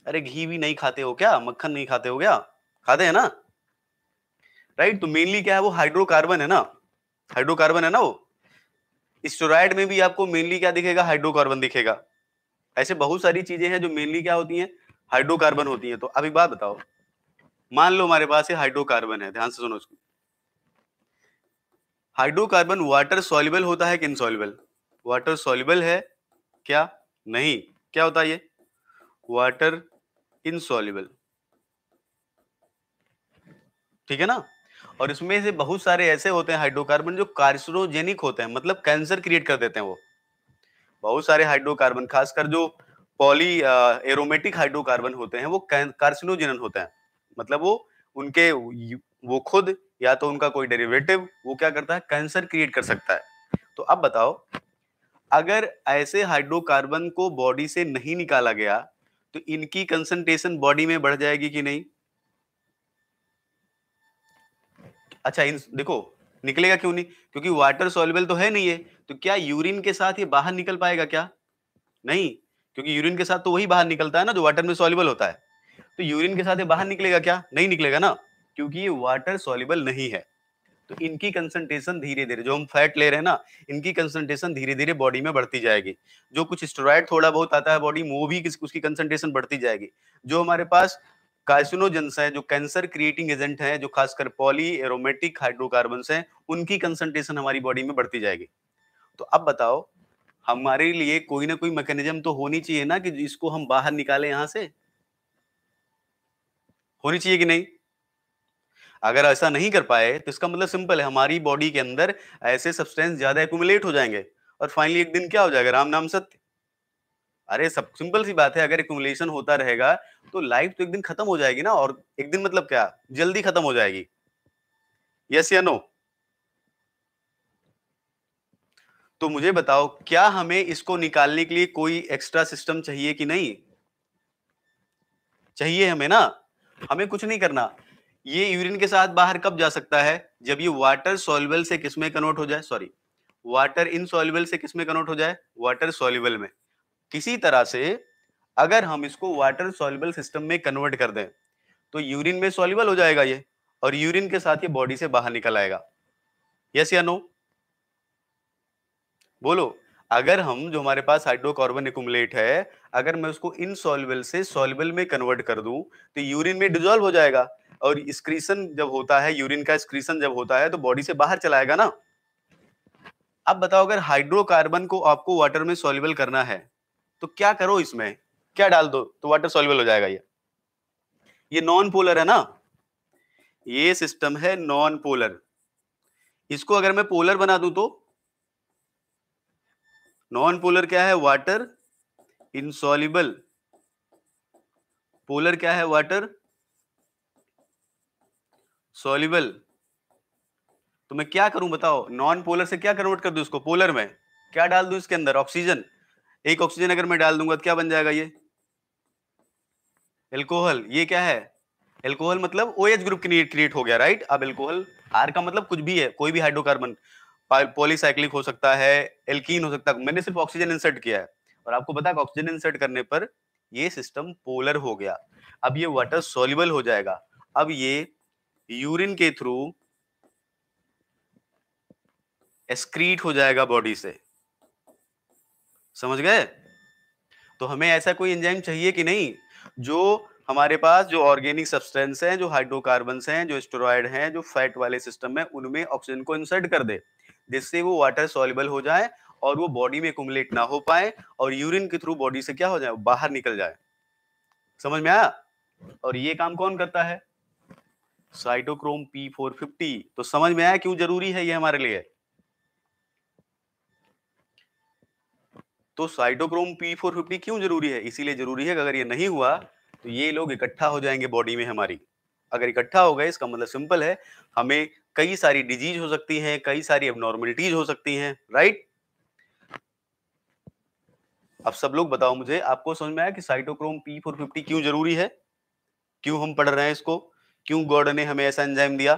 अरे घी भी नहीं खाते हो क्या, मक्खन नहीं खाते हो क्या? खाते हैं ना, राइट। तो मेनली क्या है, वो हाइड्रोकार्बन है ना, हाइड्रोकार्बन है ना वो। स्टेरॉइड में भी आपको मेनली क्या दिखेगा, हाइड्रोकार्बन दिखेगा। ऐसे बहुत सारी चीजें हैं जो मेनली क्या होती हैं, हाइड्रोकार्बन होती हैं। तो अभी बात बताओ, मान लो हमारे पास ये हाइड्रोकार्बन है, ध्यान से सुनो इसको। हाइड्रोकार्बन वाटर सॉल्युबल होता है कि इनसॉल्युबल? वाटर सॉल्युबल है क्या? नहीं। क्या होता है ये, वाटर इनसॉल्युबल, ठीक है ना। और इसमें से बहुत सारे ऐसे होते हैं हाइड्रोकार्बन जो कार्सिनोजेनिक होते हैं, मतलब कैंसर क्रिएट कर देते हैं वो। बहुत सारे हाइड्रोकार्बन, खासकर जो पॉली एरोमेटिक हाइड्रोकार्बन होते हैं, वो कार्सिनोजेनन होते हैं। मतलब वो उनके वो खुद या तो उनका कोई डेरिवेटिव वो क्या करता है, कैंसर क्रिएट कर सकता है। तो अब बताओ, अगर ऐसे हाइड्रोकार्बन को बॉडी से नहीं निकाला गया, तो इनकी कंसंट्रेशन बॉडी में बढ़ जाएगी कि नहीं? अच्छा, इन देखो, निकलेगा क्यों नहीं? क्योंकि वाटर सॉल्युबल तो है नहीं है। तो क्या यूरिन के साथ ये बाहर निकल पाएगा क्या? नहीं, क्योंकि यूरिन के साथ तो वही बाहर निकलता है ना जो वाटर में सॉल्युबल होता है। तो यूरिन के साथ ये बाहर निकलेगा क्या? नहीं निकलेगा ना, क्योंकि ये वाटर सॉल्युबल नहीं है। तो इनकी कंसंट्रेशन धीरे धीरे, जो हम फैट ले रहे हैं ना, इनकी कंसंट्रेशन धीरे धीरे बॉडी में बढ़ती जाएगी। जो कुछ स्टेरॉइड थोड़ा बहुत आता है बॉडी में, वो भी उसकी कंसंट्रेशन बढ़ती जाएगी। जो हमारे पास कार्सिनोजेंस हैं, जो कैंसर क्रिएटिंग एजेंट हैं, जो खासकर पॉली एरोमेटिक हाइड्रोकार्बन्स हैं, उनकी कंसंट्रेशन हमारी बॉडी में बढ़ती जाएगी। तो अब बताओ, हमारे लिए कोई ना कोई मैकेनिज्म तो होनी चाहिए ना कि जिसको हम बाहर निकालें यहां से, होनी चाहिए कि नहीं? अगर ऐसा नहीं कर पाए तो इसका मतलब सिंपल है, हमारी बॉडी के अंदर ऐसे सब्सटेंस ज्यादा एक्यूमुलेट हो जाएंगे और फाइनली एक दिन क्या हो जाएगा, राम नाम सत्य। अरे सब सिंपल सी बात है, अगर एक्यूमुलेशन होता रहेगा तो लाइफ तो एक दिन खत्म हो जाएगी ना, और एक दिन मतलब क्या, जल्दी खत्म हो जाएगी। यस या नो? तो मुझे बताओ, क्या हमें इसको निकालने के लिए कोई एक्स्ट्रा सिस्टम चाहिए कि नहीं? चाहिए हमें ना। हमें कुछ नहीं करना, ये यूरिन के साथ बाहर कब जा सकता है, जब ये वाटर सॉल्युबल से किसमें कन्वर्ट हो जाए, सॉरी, वाटर इनसॉल्युबल से किसमें कन्वर्ट हो जाए, वाटर सॉल्युबल में। किसी तरह से अगर हम इसको वाटर सॉल्युबल सिस्टम में कन्वर्ट कर दें तो यूरिन में सॉल्युबल हो जाएगा ये, और यूरिन के साथ ये बॉडी से बाहर निकल आएगा। यस या नो? बोलो। अगर हम, जो हमारे पास हाइड्रोकार्बन एक्युमुलेट है, अगर मैं उसको इनसॉल्युबल से सॉल्युबल में कन्वर्ट कर दूं तो यूरिन में डिसॉल्व हो जाएगा, और एक्सक्रीशन जब होता है, यूरिन का एक्सक्रीशन जब होता है तो बॉडी से बाहर चलाएगा ना। अब बताओ, अगर हाइड्रोकार्बन को आपको वाटर में सॉल्युबल करना है तो क्या करो, इसमें क्या डाल दो तो वाटर सॉल्युबल हो जाएगा ये नॉन पोलर है ना, ये सिस्टम है नॉन पोलर। इसको अगर मैं पोलर बना दूं तो, नॉन पोलर क्या है, वाटर इनसॉल्युबल, पोलर क्या है, वाटर सॉल्युबल। तो मैं क्या करूं बताओ, नॉन पोलर से क्या कन्वर्ट कर दूं इसको पोलर में, क्या डाल दूं इसके अंदर, ऑक्सीजन। एक ऑक्सीजन अगर मैं डाल दूंगा तो क्या बन जाएगा ये, एल्कोहल। ये क्या है, एल्कोहल, मतलब OH ग्रुप क्रिएट हो गया, राइट। अब एल्कोहल, आर का मतलब कुछ भी है, कोई भी हाइड्रोकार्बन, पॉलीसाइक्लिक हो सकता है, एल्कीन हो सकता है, मैंने सिर्फ ऑक्सीजन इंसर्ट किया है, और आपको पता है ऑक्सीजन इंसर्ट करने पर ये सिस्टम पोलर हो गया। अब ये वाटर सॉल्युबल हो जाएगा, अब ये यूरिन के थ्रू एक्सक्रीट हो जाएगा बॉडी से। समझ गए? तो हमें ऐसा कोई एंजाइम चाहिए कि नहीं, जो हमारे पास जो ऑर्गेनिक सब्सटेंस हैं, जो हाइड्रोकार्बन्स हैं, जो स्टेरॉयड हैं, जो फैट वाले सिस्टम में, उनमें ऑक्सीजन को इंसर्ट कर दे, जिससे वो वाटर सॉल्युबल हो जाए और वो बॉडी में एक्युमुलेट ना हो पाए, और यूरिन के थ्रू बॉडी से क्या हो जाए, बाहर निकल जाए। समझ में आया? और ये काम कौन करता है, साइटोक्रोम P450। तो समझ में आया क्यों जरूरी है ये हमारे लिए। तो साइटोक्रोम P450 क्यों जरूरी है, इसीलिए जरूरी है कि अगर ये नहीं हुआ तो ये लोग इकट्ठा हो जाएंगे बॉडी में हमारी। अगर इकट्ठा हो गए, इसका मतलब सिंपल है, हमें कई सारी डिजीज हो सकती हैं, कई सारी एबनॉर्मलिटीज हो सकती हैं, राइट। अब सब लोग बताओ मुझे, आपको समझ में आया कि साइटोक्रोम P450 क्यों जरूरी है, क्यों हम पढ़ रहे हैं इसको, क्यों गॉड ने हमें ऐसा एंजाइम दिया।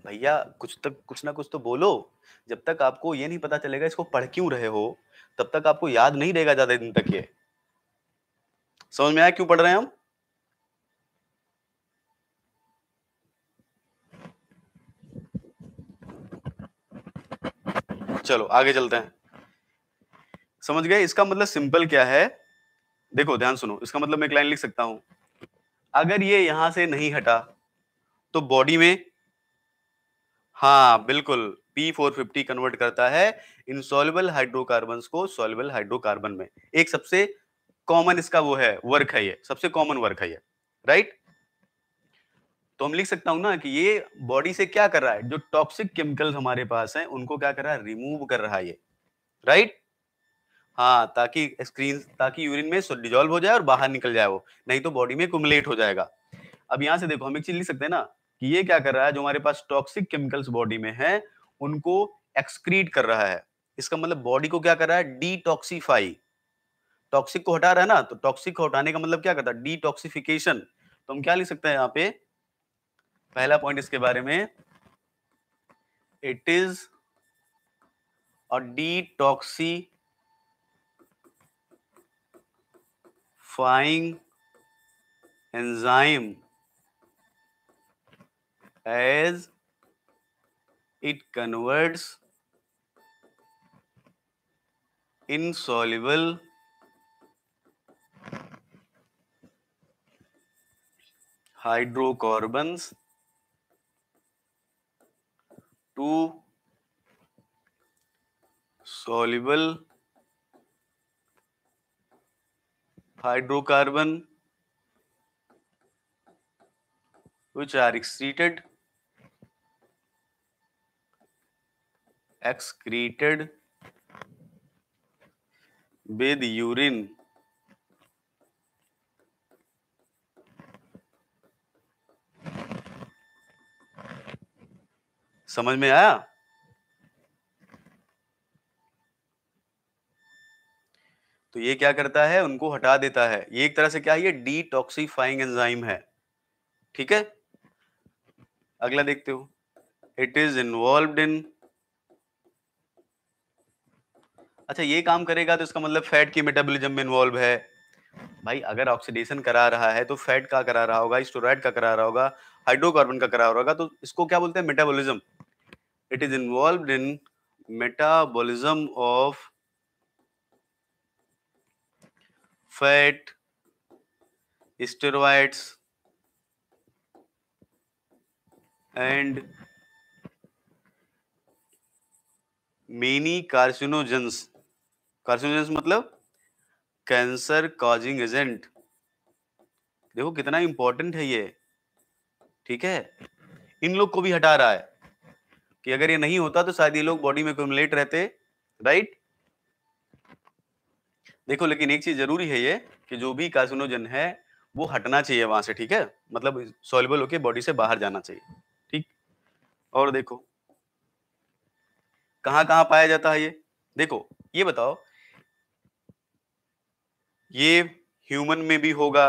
भैया कुछ ना कुछ तो बोलो। जब तक आपको ये नहीं पता चलेगा इसको पढ़ क्यों रहे हो, तब तक आपको याद नहीं रहेगा ज्यादा दिन तक ये। समझ में आया क्यों पढ़ रहे हैं हम? चलो आगे चलते हैं। समझ गए? इसका मतलब सिंपल क्या है, देखो ध्यान सुनो, इसका मतलब मैं एक लाइन लिख सकता हूं, अगर ये यहां से नहीं हटा तो बॉडी में, हाँ बिल्कुल, P450 कन्वर्ट करता है इनसॉल्युबल हाइड्रोकार्बन्स को सॉल्युबल हाइड्रोकार्बन में। एक सबसे कॉमन इसका वो है, वर्क है, ये सबसे कॉमन वर्क है ये, राइट। तो हम लिख सकता हूं ना कि ये बॉडी से क्या कर रहा है, जो टॉक्सिक केमिकल्स हमारे पास हैं उनको क्या कर रहा है, रिमूव कर रहा है ये, राइट। हाँ, ताकि यूरिन में डिजोल्व हो जाए और बाहर निकल जाए वो, नहीं तो बॉडी में कुमुलेट हो जाएगा। अब यहाँ से देखो, हम एक चीज लिख सकते हैं ना कि ये क्या कर रहा है, जो हमारे पास टॉक्सिक केमिकल्स बॉडी में है उनको एक्सक्रीट कर रहा है। इसका मतलब बॉडी को क्या कर रहा है, डिटॉक्सिफाई, टॉक्सिक को हटा रहा है ना, तो टॉक्सिक को हटाने का मतलब क्या करता है, डिटॉक्सिफिकेशन। तो हम क्या लिख सकते हैं यहाँ पे, पहला पॉइंट इसके बारे में, it is a detoxifying enzyme as it converts insoluble hydrocarbons to soluble hydrocarbon which are excreted with urine. समझ में आया? तो ये क्या करता है, उनको हटा देता है। ये एक तरह से क्या है, ये डिटॉक्सिफाइंग एंजाइम है। ठीक है, अगला देखते हो। इट इज इन्वॉल्व्ड इन, अच्छा ये काम करेगा तो इसका मतलब फैट की मेटाबॉलिज्म में इन्वॉल्व है। भाई अगर ऑक्सीडेशन करा रहा है तो फैट का करा रहा होगा, स्टेरॉइड का करा रहा होगा, हाइड्रोकार्बन का करा रहा होगा, तो इसको क्या बोलते हैं, metabolism. It is involved in metabolism of fat, steroids and many carcinogens. Carcinogens मतलब कैंसर कॉजिंग एजेंट। देखो कितना इंपॉर्टेंट है ये। ठीक है, इन लोग को भी हटा रहा है कि अगर ये नहीं होता तो शायद ये लोग बॉडी में एक्युमुलेट रहते, राइट। देखो लेकिन एक चीज जरूरी है ये कि जो भी कार्सिनोजन है वो हटना चाहिए वहां से। ठीक है, मतलब सॉल्युबल होके बॉडी से बाहर जाना चाहिए। ठीक, और देखो कहाँ कहाँ पाया जाता है ये। देखो ये बताओ, ये ह्यूमन में भी होगा,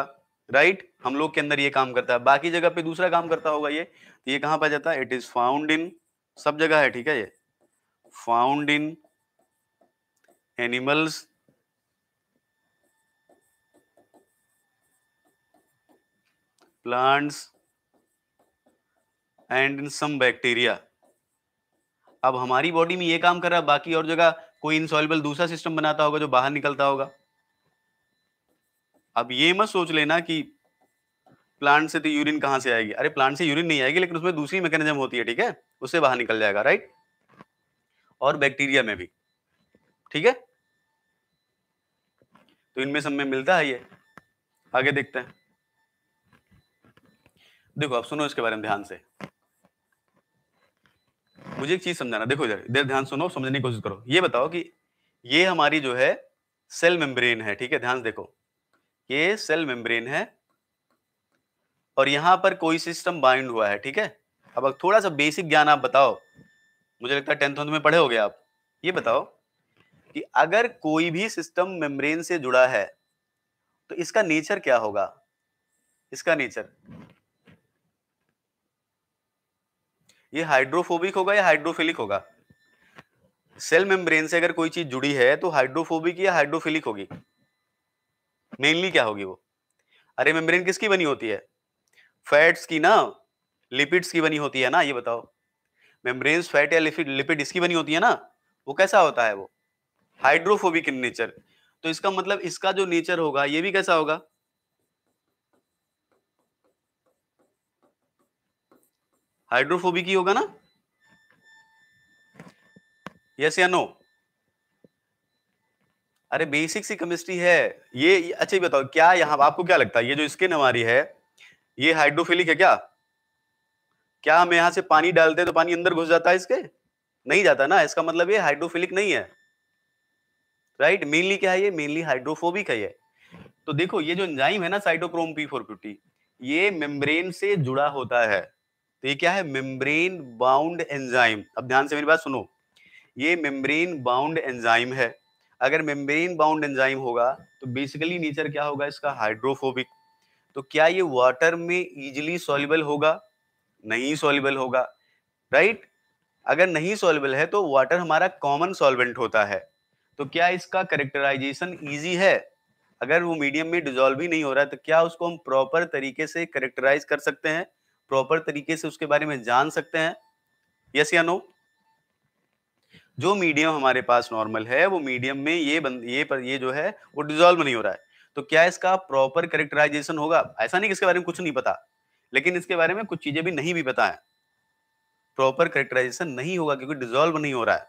राइट, हम लोग के अंदर ये काम करता है, बाकी जगह पे दूसरा काम करता होगा ये। तो ये कहाँ पाया जाता है, इट इज फाउंड इन, सब जगह है। ठीक है, ये found in animals plants and in some bacteria. अब हमारी बॉडी में ये काम कर रहा है, बाकी और जगह कोई इनसॉल्युबल दूसरा सिस्टम बनाता होगा जो बाहर निकलता होगा। अब ये मत सोच लेना कि प्लांट से तो यूरिन कहां से आएगी, अरे प्लांट से यूरिन नहीं आएगी, लेकिन उसमें दूसरी मैकेनिज्म होती है। ठीक है, उससे बाहर निकल जाएगा, राइट, और बैक्टीरिया में भी। ठीक है, तो इनमें सब में मिलता है ये। आगे देखते हैं। देखो अब सुनो इसके बारे में ध्यान से, मुझे एक चीज समझाना। देखो इधर इधर ध्यान सुनो, समझने की कोशिश करो। ये बताओ कि ये हमारी जो है सेल मेम्ब्रेन है। ठीक है, ध्यान से देखो, ये सेल मेम्ब्रेन है और यहां पर कोई सिस्टम बाइंड हुआ है। ठीक है, अब थोड़ा सा बेसिक ज्ञान आप बताओ, मुझे लगता है 10th में पढ़े होगे आप। ये बताओ कि अगर कोई भी सिस्टम मेम्ब्रेन से जुड़ा है तो इसका नेचर क्या होगा, इसका नेचर, ये हाइड्रोफोबिक होगा या हाइड्रोफिलिक होगा। सेल मेम्ब्रेन से अगर कोई चीज जुड़ी है तो हाइड्रोफोबिक या हाइड्रोफिलिक होगी, मेनली क्या होगी वो। अरे मेम्ब्रेन किसकी बनी होती है, फैट्स की ना, लिपिड्स की बनी होती है ना। ये बताओ, मेम्ब्रेन्स फैट या लिपिड लिपिड इसकी बनी होती है ना, वो कैसा होता है, वो हाइड्रोफोबिक इन नेचर। तो इसका मतलब इसका जो नेचर होगा ये भी कैसा होगा, हाइड्रोफोबिक ही होगा ना। यस या नो। अरे बेसिक सी केमिस्ट्री है ये। अच्छा ये बताओ, क्या यहाँ आपको क्या लगता है ये जो स्किन हमारी है ये हाइड्रोफिलिक है क्या। क्या हम यहाँ से पानी डालते हैं तो पानी अंदर घुस जाता है इसके, नहीं जाता ना, इसका मतलब ये हाइड्रोफिलिक नहीं है, राइट। मेनली क्या है, ये मेनली हाइड्रोफोबिक है ये। तो देखो ये जो एंजाइम है ना साइटोक्रोम P450, ये मेम्ब्रेन से जुड़ा होता है। तो ये क्या है, मेम्ब्रेन बाउंड एंजाइम। अब ध्यान से मेरी बात सुनो, ये मेम्ब्रेन बाउंड एंजाइम है। अगर मेम्ब्रेन बाउंड एंजाइम होगा तो बेसिकली नेचर क्या होगा इसका, हाइड्रोफोबिक। तो क्या ये वाटर में इजीली सॉल्युबल होगा, नहीं सॉल्युबल होगा, राइट। अगर नहीं सॉल्युबल है तो वाटर हमारा कॉमन सॉल्वेंट होता है, तो क्या इसका करेक्टराइजेशन इजी है। अगर वो मीडियम में डिजोल्व ही नहीं हो रहा है तो क्या उसको हम प्रॉपर तरीके से करेक्टराइज कर सकते हैं, प्रॉपर तरीके से उसके बारे में जान सकते हैं, यस या नो। जो मीडियम हमारे पास नॉर्मल है वो मीडियम में ये जो है वो डिसॉल्व नहीं हो रहा है। तो क्या इसका प्रॉपर कैरेक्टराइजेशन होगा? ऐसा नहीं कि इसके बारे में कुछ नहीं पता, लेकिन इसके बारे में कुछ चीजें भी नहीं भी पता है। प्रॉपर कैरेक्टराइजेशन नहीं होगा क्योंकि डिसॉल्व नहीं हो रहा है।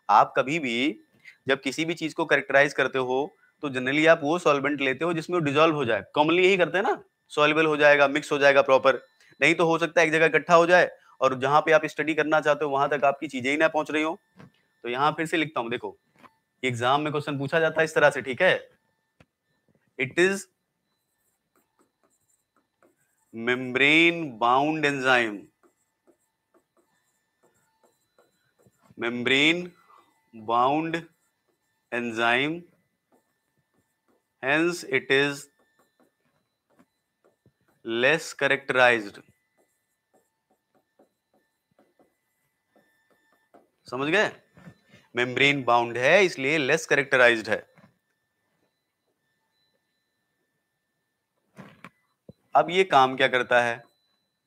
आप कभी भी जब किसी भी चीज को कैरेक्टराइज करते हो तो जनरली आप वो सॉल्वेंट लेते हो जिसमें वो डिसॉल्व हो जाए। कॉमनली यही करते हैं ना, सॉल्युबल हो जाएगा, मिक्स हो जाएगा प्रॉपर। नहीं तो हो सकता है एक जगह इकट्ठा हो जाए और जहां पे आप स्टडी करना चाहते हो वहां तक आपकी चीजें ही ना पहुंच रही हो। तो यहाँ फिर से लिखता हूँ, देखो एग्जाम में क्वेश्चन पूछा जाता है इस तरह से, ठीक है। It is membrane bound enzyme, membrane bound enzyme, hence it is less characterized। समझ गए? मेम्ब्रेन बाउंड है इसलिए लेस कैरेक्टराइज्ड है। अब ये काम क्या करता है,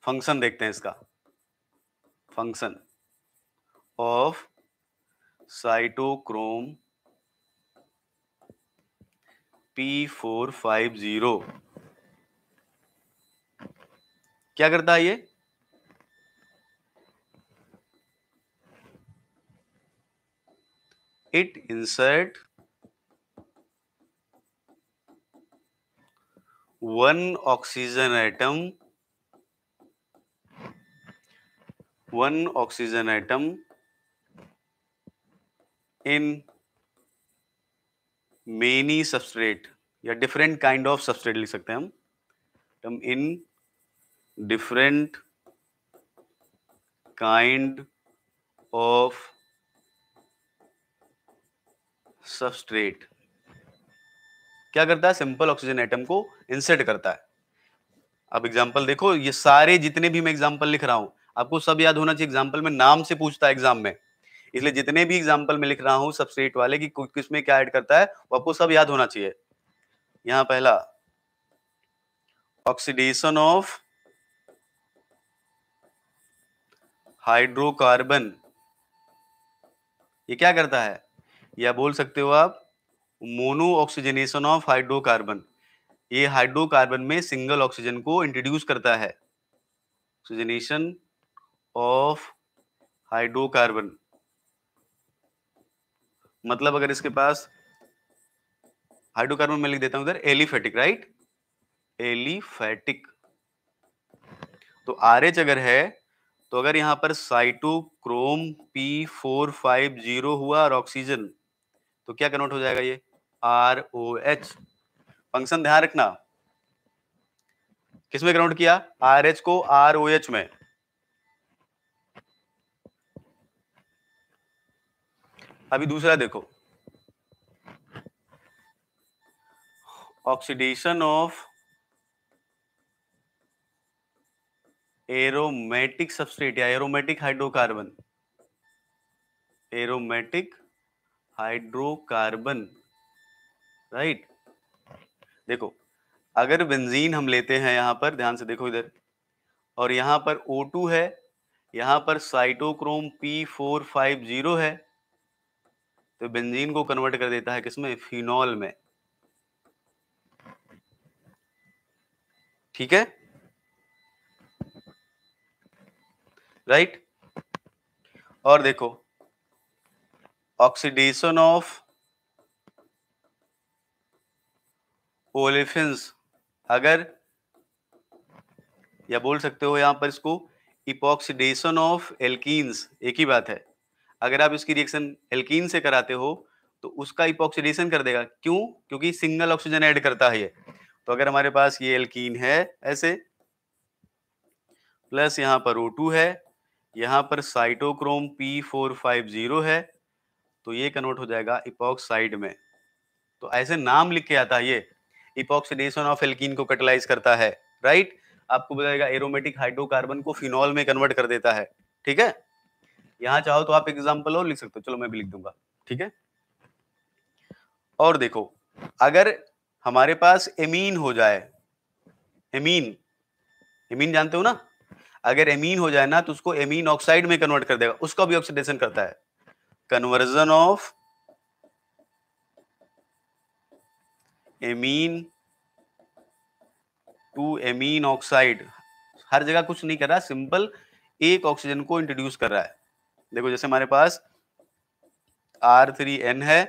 फंक्शन देखते हैं इसका। फंक्शन ऑफ साइटोक्रोम P450 क्या करता है ये? It insert one oxygen atom in many substrate या different kind of substrate लिख सकते हैं हम in different kind of substrate। क्या करता है? सिंपल ऑक्सीजन एटम को इंसर्ट करता है। अब एग्जांपल देखो, ये सारे जितने भी मैं एग्जांपल लिख रहा हूं आपको सब याद होना चाहिए। एग्जांपल में नाम से पूछता है एग्जाम में, इसलिए जितने भी एग्जांपल में लिख रहा हूं सबस्ट्रेट वाले की किसमें क्या ऐड करता है वो आपको सब याद होना चाहिए। यहां पहला ऑक्सीडेशन ऑफ हाइड्रोकार्बन, ये क्या करता है? या बोल सकते हो आप मोनो ऑक्सीजनेशन ऑफ हाइड्रोकार्बन। ये हाइड्रोकार्बन में सिंगल ऑक्सीजन को इंट्रोड्यूस करता है। ऑक्सीजनेशन ऑफ हाइड्रोकार्बन मतलब अगर इसके पास हाइड्रोकार्बन में लिख देता हूं इधर एलिफेटिक, राइट, एलिफेटिक। तो RH अगर है तो अगर यहां पर साइटोक्रोम P450 हुआ और ऑक्सीजन तो क्या कन्वर्ट हो जाएगा ये ROH। फंक्शन ध्यान रखना, किसमें कन्वर्ट किया? RH को ROH में। अभी दूसरा देखो, ऑक्सीडेशन ऑफ एरोमेटिक सबस्ट्रेट या aromatic hydrocarbon, aromatic hydrocarbon, right. देखो अगर बेंजीन हम लेते हैं, यहां पर ध्यान से देखो इधर, और यहां पर O2 है, यहां पर साइटोक्रोम P450 है, तो बेंजीन को कन्वर्ट कर देता है किसमें? फिनॉल में, ठीक है, राइट। और देखो ऑक्सीडेशन ऑफ ओलेफिन्स, अगर या बोल सकते हो यहां पर इसको इपॉक्सीडेशन ऑफ एल्कीन्स, एक ही बात है। अगर आप इसकी रिएक्शन एल्कीन से कराते हो तो उसका इपॉक्सीडेशन कर देगा। क्यों? क्योंकि सिंगल ऑक्सीजन ऐड करता है ये। तो अगर हमारे पास ये एल्कीन है ऐसे, प्लस यहाँ पर O2 है, यहाँ पर साइटोक्रोम P450 है, तो ये कन्वर्ट हो जाएगा इपॉक्साइड में। तो ऐसे नाम लिख के आता है ये, इपॉक्सीडेशन ऑफ एल्कीन को कैटालाइज करता है, राइट। आपको बताएगा एरोमेटिक हाइड्रोकार्बन को फिनॉल में कन्वर्ट कर देता है, ठीक है। यहाँ चाहो तो आप एग्जाम्पल और लिख सकते हो, चलो मैं भी लिख दूंगा, ठीक है। और देखो अगर हमारे पास एमीन हो जाए, एमीन, एमीन जानते हो ना, अगर एमीन हो जाए ना तो उसको एमीन ऑक्साइड में कन्वर्ट कर देगा, उसका भी ऑक्सीडेशन करता है। Conversion of amine to amine oxide. हर जगह कुछ नहीं कर रहा, सिंपल एक ऑक्सीजन को इंट्रोड्यूस कर रहा है। देखो जैसे हमारे पास R3N है,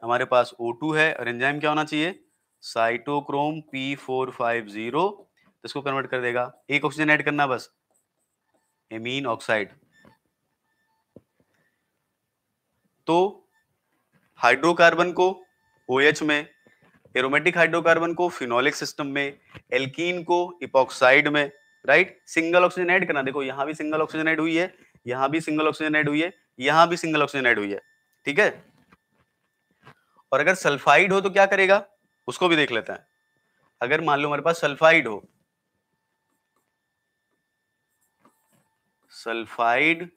हमारे पास O2 है, और एंजाइम क्या होना चाहिए, साइटोक्रोम P450, तो इसको कन्वर्ट कर देगा, एक ऑक्सीजन ऐड करना बस, एमीन ऑक्साइड। तो हाइड्रोकार्बन को OH में, एरोमेटिक हाइड्रोकार्बन को फिनोलिक सिस्टम में, एल्कीन को इपॉक्साइड में, राइट। सिंगल ऑक्सीजन ऐड करना, देखो यहां भी सिंगल ऑक्सीजन ऐड हुई है, यहां भी सिंगल ऑक्सीजन ऐड हुई है, यहां भी सिंगल ऑक्सीजन ऐड हुई है, ठीक है। और अगर सल्फाइड हो तो क्या करेगा, उसको भी देख लेते हैं। अगर मान लो हमारे पास सल्फाइड हो, सल्फाइड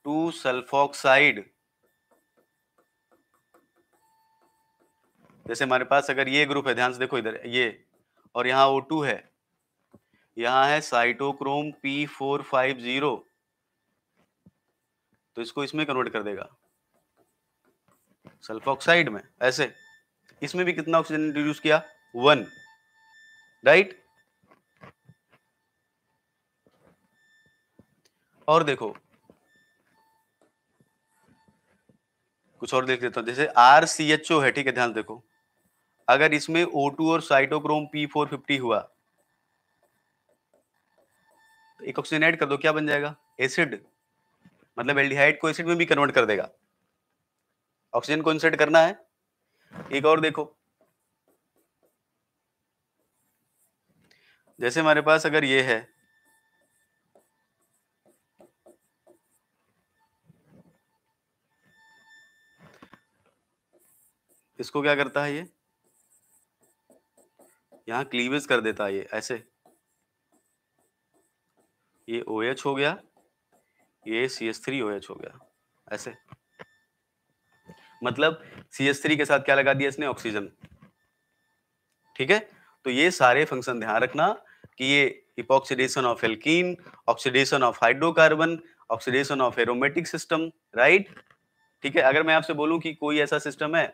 टू सल्फॉक्साइड, जैसे हमारे पास अगर ये ग्रुप है, ध्यान से देखो इधर ये, और यहाँ O2 है, यहाँ है साइटोक्रोम P450, तो इसको इसमें कन्वर्ट कर देगा सल्फॉक्साइड में, ऐसे। इसमें भी कितना ऑक्सीजन इंट्रोड्यूस किया, 1, राइट। और देखो कुछ और देख लेता हूं, जैसे RCHO है, ठीक है, ध्यान देखो, अगर इसमें O2 और साइटोक्रोम P450 हुआ, तो एक ऑक्सीजन ऐड कर दो, क्या बन जाएगा, एसिड। मतलब एल्डिहाइड को एसिड में भी कन्वर्ट कर देगा, ऑक्सीजन को इंसर्ट करना है। एक और देखो, जैसे हमारे पास अगर ये है, इसको क्या करता है, ये यहाँ क्लीवेज कर देता है, ये ऐसे, ये OH हो गया, ये CH3OH हो गया, ऐसे। मतलब CH3 के साथ क्या लगा दिया इसने, ऑक्सीजन, ठीक है। तो ये सारे फंक्शन ध्यान रखना कि ये epoxidation of alkene, oxidation of hydrocarbon, oxidation of aromatic system, right, ठीक है। अगर मैं आपसे बोलूं कि कोई ऐसा सिस्टम है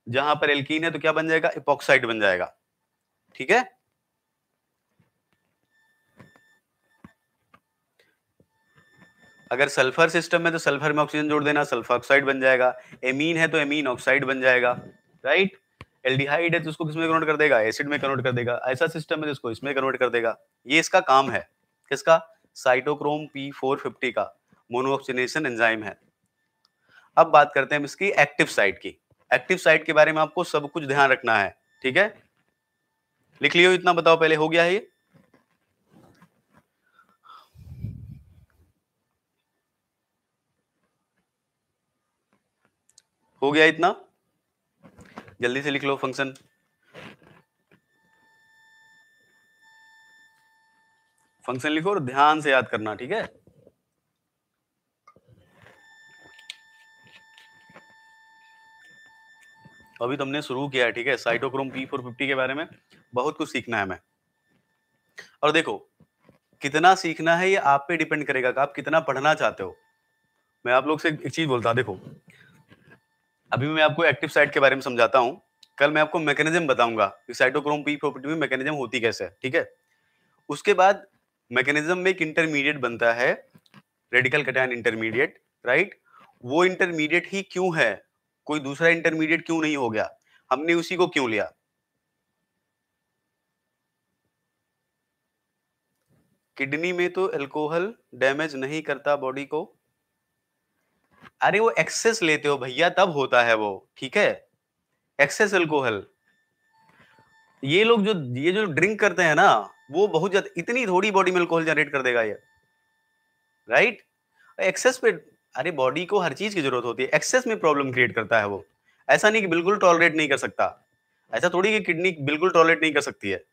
जहां पर एल्कीन है तो क्या बन जाएगा, इपॉक्साइड बन जाएगा, ठीक है। अगर सल्फर सिस्टम है तो सल्फर में ऑक्सीजन जोड़ देना, सल्फर ऑक्साइड बन जाएगा। एमीन है तो एमीन ऑक्साइड बन जाएगा, राइट। एल्डिहाइड है तो उसको किसमें कन्वर्ट कर देगा, एसिड में कन्वर्ट कर देगा। ऐसा सिस्टम है तो इसको इसमें कन्वर्ट कर देगा। ये इसका काम है, किसका, साइटोक्रोम P450 का मोनोऑक्सीजनेशन एंजाइम है। अब बात करते हैं इसकी एक्टिव साइट की। एक्टिव साइट के बारे में आपको सब कुछ ध्यान रखना है, ठीक है। लिख लियो, इतना बताओ पहले, हो गया है ये, हो गया इतना, जल्दी से लिख लो फंक्शन। फंक्शन लिखो और ध्यान से याद करना, ठीक है। अभी तुमने शुरू किया है, ठीक है। साइटोक्रोम P450 के बारे में बहुत कुछ सीखना है हमें। और देखो कितना सीखना है ये आप पे डिपेंड करेगा कि आप कितना पढ़ना चाहते हो। मैं आप लोग से एक चीज बोलता, देखो अभी मैं आपको एक्टिव साइट के बारे में समझाता हूँ, कल मैं आपको मैकेनिज्म बताऊंगा कि साइटोक्रोम P450 में मैकेनिज्म होती कैसे है, ठीक है। उसके बाद मैकेनिज्म में एक इंटरमीडिएट बनता है, रेडिकल कैटायन इंटरमीडिएट, राइट। वो इंटरमीडिएट ही क्यों है, कोई दूसरा इंटरमीडिएट क्यों नहीं हो गया, हमने उसी को क्यों लिया। किडनी में तो अल्कोहल डैमेज नहीं करता बॉडी को, अरे वो एक्सेस लेते हो भैया तब होता है वो, ठीक है। एक्सेस अल्कोहल, ये जो ड्रिंक करते हैं ना, वो बहुत ज्यादा, इतनी थोड़ी बॉडी में अल्कोहल जनरेट कर देगा ये, राइट। एक्सेस पे, अरे बॉडी को हर चीज की जरूरत होती है, एक्सेस में प्रॉब्लम क्रिएट करता है वो। ऐसा नहीं कि बिल्कुल टॉलरेट नहीं कर सकता, ऐसा थोड़ी कि किडनी बिल्कुल टॉलरेट नहीं कर सकती है।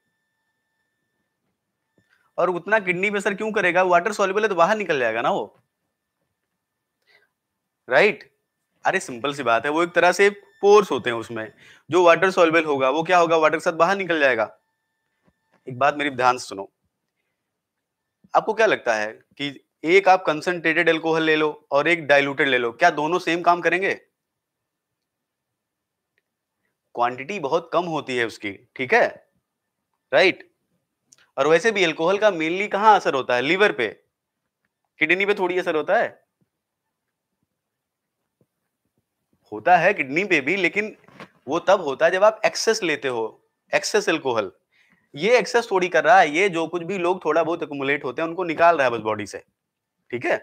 और उतना किडनी पे असर क्यों करेगा, वाटर सॉल्युबल है तो बाहर निकल जाएगा ना वो, राइट। अरे सिंपल सी बात है, वो एक तरह से पोर्स होते हैं उसमें, जो वाटर सॉल्युबल होगा वो क्या होगा, वाटर के साथ बाहर निकल जाएगा। एक बात मेरी ध्यान से सुनो, आपको क्या लगता है कि एक आप कंसंट्रेटेड अल्कोहल ले लो और एक डाइल्यूटेड ले लो, क्या दोनों सेम काम करेंगे? क्वांटिटी बहुत कम होती है उसकी, ठीक है, राइट? और वैसे भी अल्कोहल का मेनली कहाँ असर होता है? लीवर पे, किडनी पे थोड़ी असर होता है। होता है किडनी पे भी, लेकिन वो तब होता है जब आप एक्सेस लेते हो, एक्सेस अल्कोहल। ये एक्सेस थोड़ी कर रहा है, ये जो कुछ भी लोग थोड़ा बहुत एक्युमुलेट होते हैं उनको निकाल रहा है बस बॉडी से, ठीक है,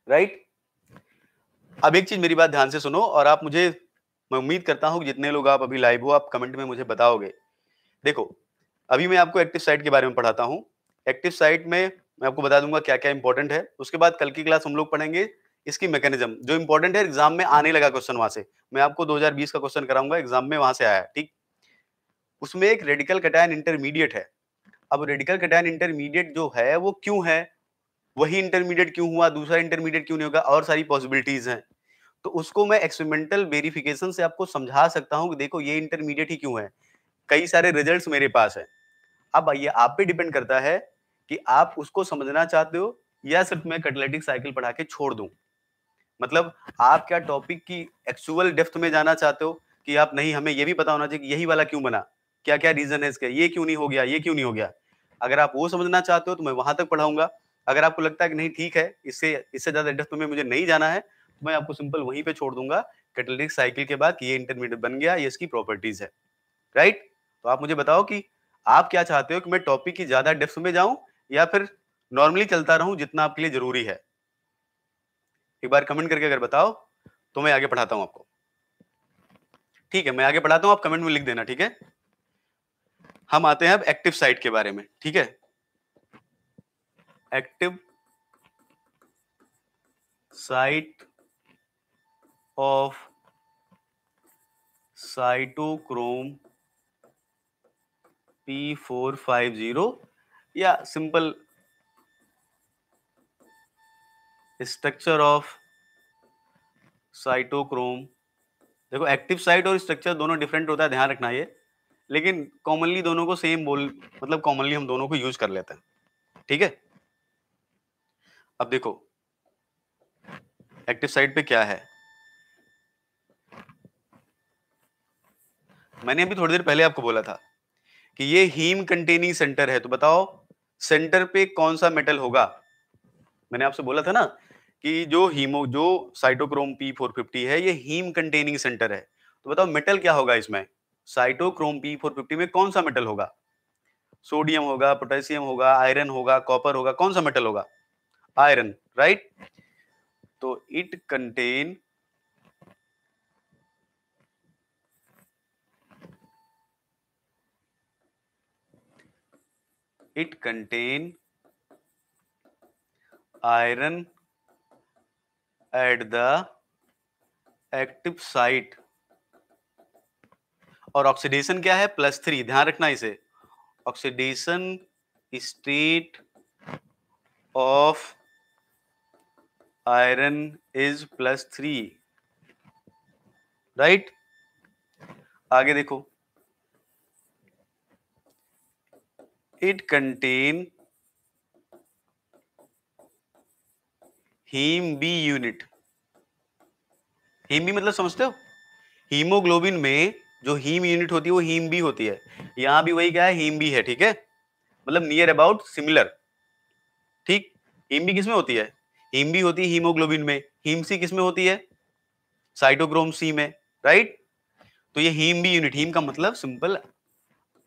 राइट? अब एक चीज मेरी बात ध्यान से सुनो, और आप मुझे, मैं उम्मीद करता हूं कि जितने लोग आप अभी लाइव हो आप कमेंट में मुझे बताओगे। देखो, अभी मैं आपको एक्टिव साइट के बारे में पढ़ाता हूँ। एक्टिव साइट में मैं आपको बता दूंगा क्या क्या इंपॉर्टेंट है। उसके बाद कल की क्लास हम लोग पढ़ेंगे इसकी मैकेनिज्म, जो इंपॉर्टेंट है, एग्जाम में आने लगा क्वेश्चन वहां से। मैं आपको 2020 का क्वेश्चन कराऊंगा, एग्जाम में वहां से आया है, ठीक। उसमें एक रेडिकल कटायन इंटरमीडिएट है। अब रेडिकल कटायन इंटरमीडिएट जो है वो क्यों है, वही इंटरमीडिएट क्यों हुआ, दूसरा इंटरमीडिएट क्यों नहीं होगा, और सारी पॉसिबिलिटीज हैं। तो उसको मैं एक्सपेरिमेंटल वेरिफिकेशन से आपको समझा सकता हूँ कि देखो ये इंटरमीडिएट ही क्यों है। कई सारे रिजल्ट्स मेरे पास है। अब ये आप पे डिपेंड करता है कि आप उसको समझना चाहते हो या सिर्फ मैं कैटालिटिक साइकिल पढ़ा के छोड़ दूं। मतलब आप क्या टॉपिक की एक्चुअल डेप्थ में जाना चाहते हो, कि आप नहीं, हमें ये भी पता होना चाहिए कि यही वाला क्यों बना, क्या क्या रीजन है इसका, ये क्यों नहीं हो गया, ये क्यों नहीं हो गया। अगर आप वो समझना चाहते हो तो मैं वहां तक पढ़ाऊंगा। अगर आपको लगता है कि नहीं ठीक है, इससे इससे ज्यादा डेप्थ में मुझे नहीं जाना है, तो मैं आपको सिंपल वहीं पे छोड़ दूंगा कैटालिटिक साइकिल के बाद कि ये इंटरमीडिएट बन गया, ये इसकी प्रॉपर्टीज है, राइट? तो आप मुझे बताओ कि आप क्या चाहते हो, कि मैं टॉपिक की ज्यादा डेप्थ में जाऊं या फिर नॉर्मली चलता रहूं जितना आपके लिए जरूरी है। एक बार कमेंट करके अगर बताओ तो मैं आगे पढ़ाता हूं आपको। ठीक है, मैं आगे पढ़ाता हूं, आप कमेंट में लिख देना, ठीक है। हम आते हैं अब एक्टिव साइट के बारे में, ठीक है। Active site of cytochrome P450 या सिंपल स्ट्रक्चर ऑफ साइटोक्रोम। देखो, एक्टिव साइट और स्ट्रक्चर दोनों डिफरेंट होता है, ध्यान रखना ये, लेकिन कॉमनली दोनों को सेम बोल, मतलब कॉमनली हम दोनों को यूज कर लेते हैं, ठीक है। अब देखो एक्टिव साइट पे क्या है, मैंने अभी थोड़ी देर पहले आपको बोला था कि ये हीम कंटेनिंग सेंटर है। तो बताओ सेंटर पे कौन सा मेटल होगा। मैंने आपसे बोला था ना कि जो साइटोक्रोम P450 है, ये हीम कंटेनिंग सेंटर है। तो बताओ मेटल क्या होगा इसमें, साइटोक्रोम P450 में कौन सा मेटल होगा? सोडियम होगा, पोटेशियम होगा, आयरन होगा, कॉपर होगा, कौन सा मेटल होगा? Iron, right? तो it contain iron at the active site. और ऑक्सीडेशन क्या है? +3, ध्यान रखना इसे। Oxidation state of iron is +3, right? आगे देखो, it contain heme B unit. Heme B मतलब समझते हो? हीमोग्लोबिन में जो हीम यूनिट होती है वो हीम बी होती है। यहां भी वही क्या है, हीम बी है, ठीक है, मतलब नियर अबाउट सिमिलर, ठीक। हीम बी किसमें होती है? हीम बी होती है हीमोग्लोबिन में, हीम सी किसमें होती है? साइटोक्रोम सी में, राइट? तो ये हीम बी यूनिट, हीम का मतलब सिंपल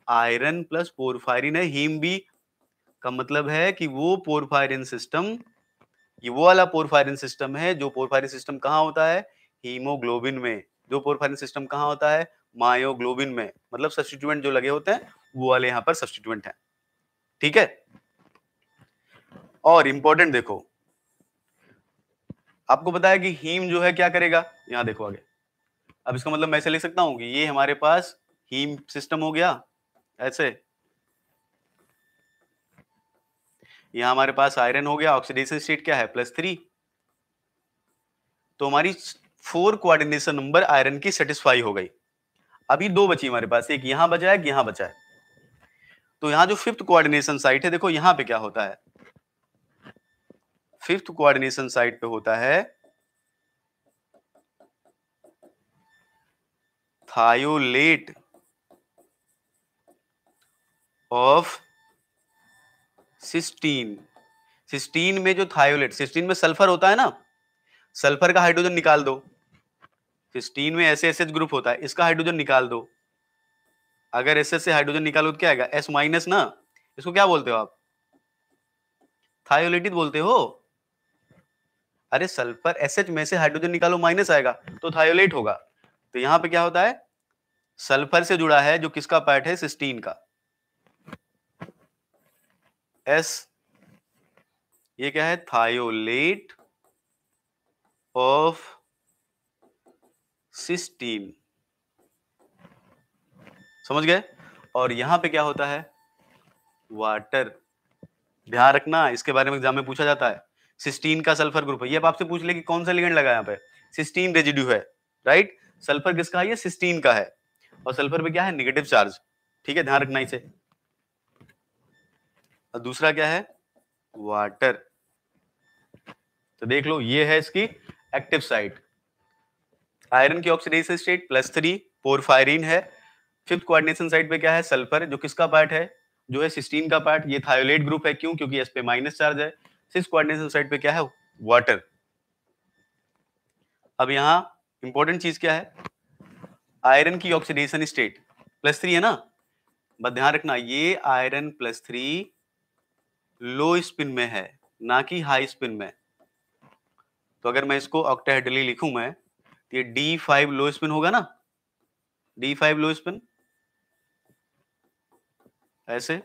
आयरन प्लस पोरफायरिन है। हीम बी का मतलब है कि वो पोरफायरिन सिस्टम, ये वो वाला पोरफायरिन सिस्टम है, जो पोरफायरिन सिस्टम कहाँ होता है? हीमोग्लोबिन में। जो पोरफायरिन सिस्टम कहाँ होता है? मायोग्लोबिन में। मतलब सब्स्टिट्यूएंट जो लगे होते हैं वो वाले यहाँ पर सब्स्टिट्यूएंट हैं, ठीक है। और इंपॉर्टेंट देखो, आपको पता है कि हीम जो है क्या करेगा, यहाँ देखो आगे। अब इसका मतलब मैं ऐसे लिख सकता हूँ कि ये हमारे पास हीम सिस्टम हो गया ऐसे, यहाँ हमारे पास आयरन हो गया, ऑक्सीडेशन स्टेट क्या है? +3। तो हमारी 4 कोऑर्डिनेशन नंबर आयरन की सेटिस्फाई हो गई। अभी 2 बची हमारे पास, एक यहाँ बचा है, एक यहाँ बचा है। तो यहाँ जो 5th कोऑर्डिनेशन साइट है, देखो यहाँ पे क्या होता है, फिफ्थ कोऑर्डिनेशन साइट पे होता है थायोलेट ऑफ सिस्टीन। सिस्टीन में जो थायोलेट, सिस्टीन में सल्फर होता है ना, सल्फर का हाइड्रोजन निकाल दो। सिस्टीन में SH ग्रुप होता है, इसका हाइड्रोजन निकाल दो। अगर SS से हाइड्रोजन निकालो तो क्या आएगा? S माइनस ना। इसको क्या बोलते हो आप? थायोलेटिड बोलते हो। अरे सल्फर SH में से हाइड्रोजन निकालो माइनस आएगा तो थायोलेट होगा। तो यहां पे क्या होता है? सल्फर से जुड़ा है जो किसका पार्ट है? सिस्टीन का। S ये क्या है? थायोलेट ऑफ सिस्टीन। समझ गए? और यहां पे क्या होता है? वाटर। ध्यान रखना, इसके बारे में एग्जाम में पूछा जाता है। सिस्टीन का सल्फर ग्रुप है, ये अब आपसे पूछ ले कि कौन सा लिगेंड लगा यहाँ पे? सिस्टीन रेजिड्यू है, राइट। सल्फर किसका है? ये सिस्टीन का है। और सल्फर पे क्या है? Negative charge. ठीक है, ध्यान रखना इसे। और दूसरा क्या है? वाटर। तो देख लो, ये है इसकी एक्टिव साइट। आयरन की ऑक्सीडेशन स्टेट +3, पोरफायरिन है। फिफ्थ कोऑर्डिनेशन साइट पे क्या है? सल्फर, जो किसका पार्ट है? जो है सिस्टीन का पार्ट। ये थायोलेट ग्रुप है, क्यों? क्योंकि एस पे माइनस चार्ज है। सिक्स कोऑर्डिनेशन साइट पे क्या है? वाटर। अब यहाँ इंपॉर्टेंट चीज क्या है? आयरन की ऑक्सीडेशन स्टेट +3 है ना, बस ध्यान रखना ये आयरन +3 लो स्पिन में है, ना कि हाई स्पिन में। तो अगर मैं इसको ऑक्टाहेड्रली लिखूं मैं, तो ये D5 लो स्पिन होगा ना, D5 लो स्पिन ऐसे।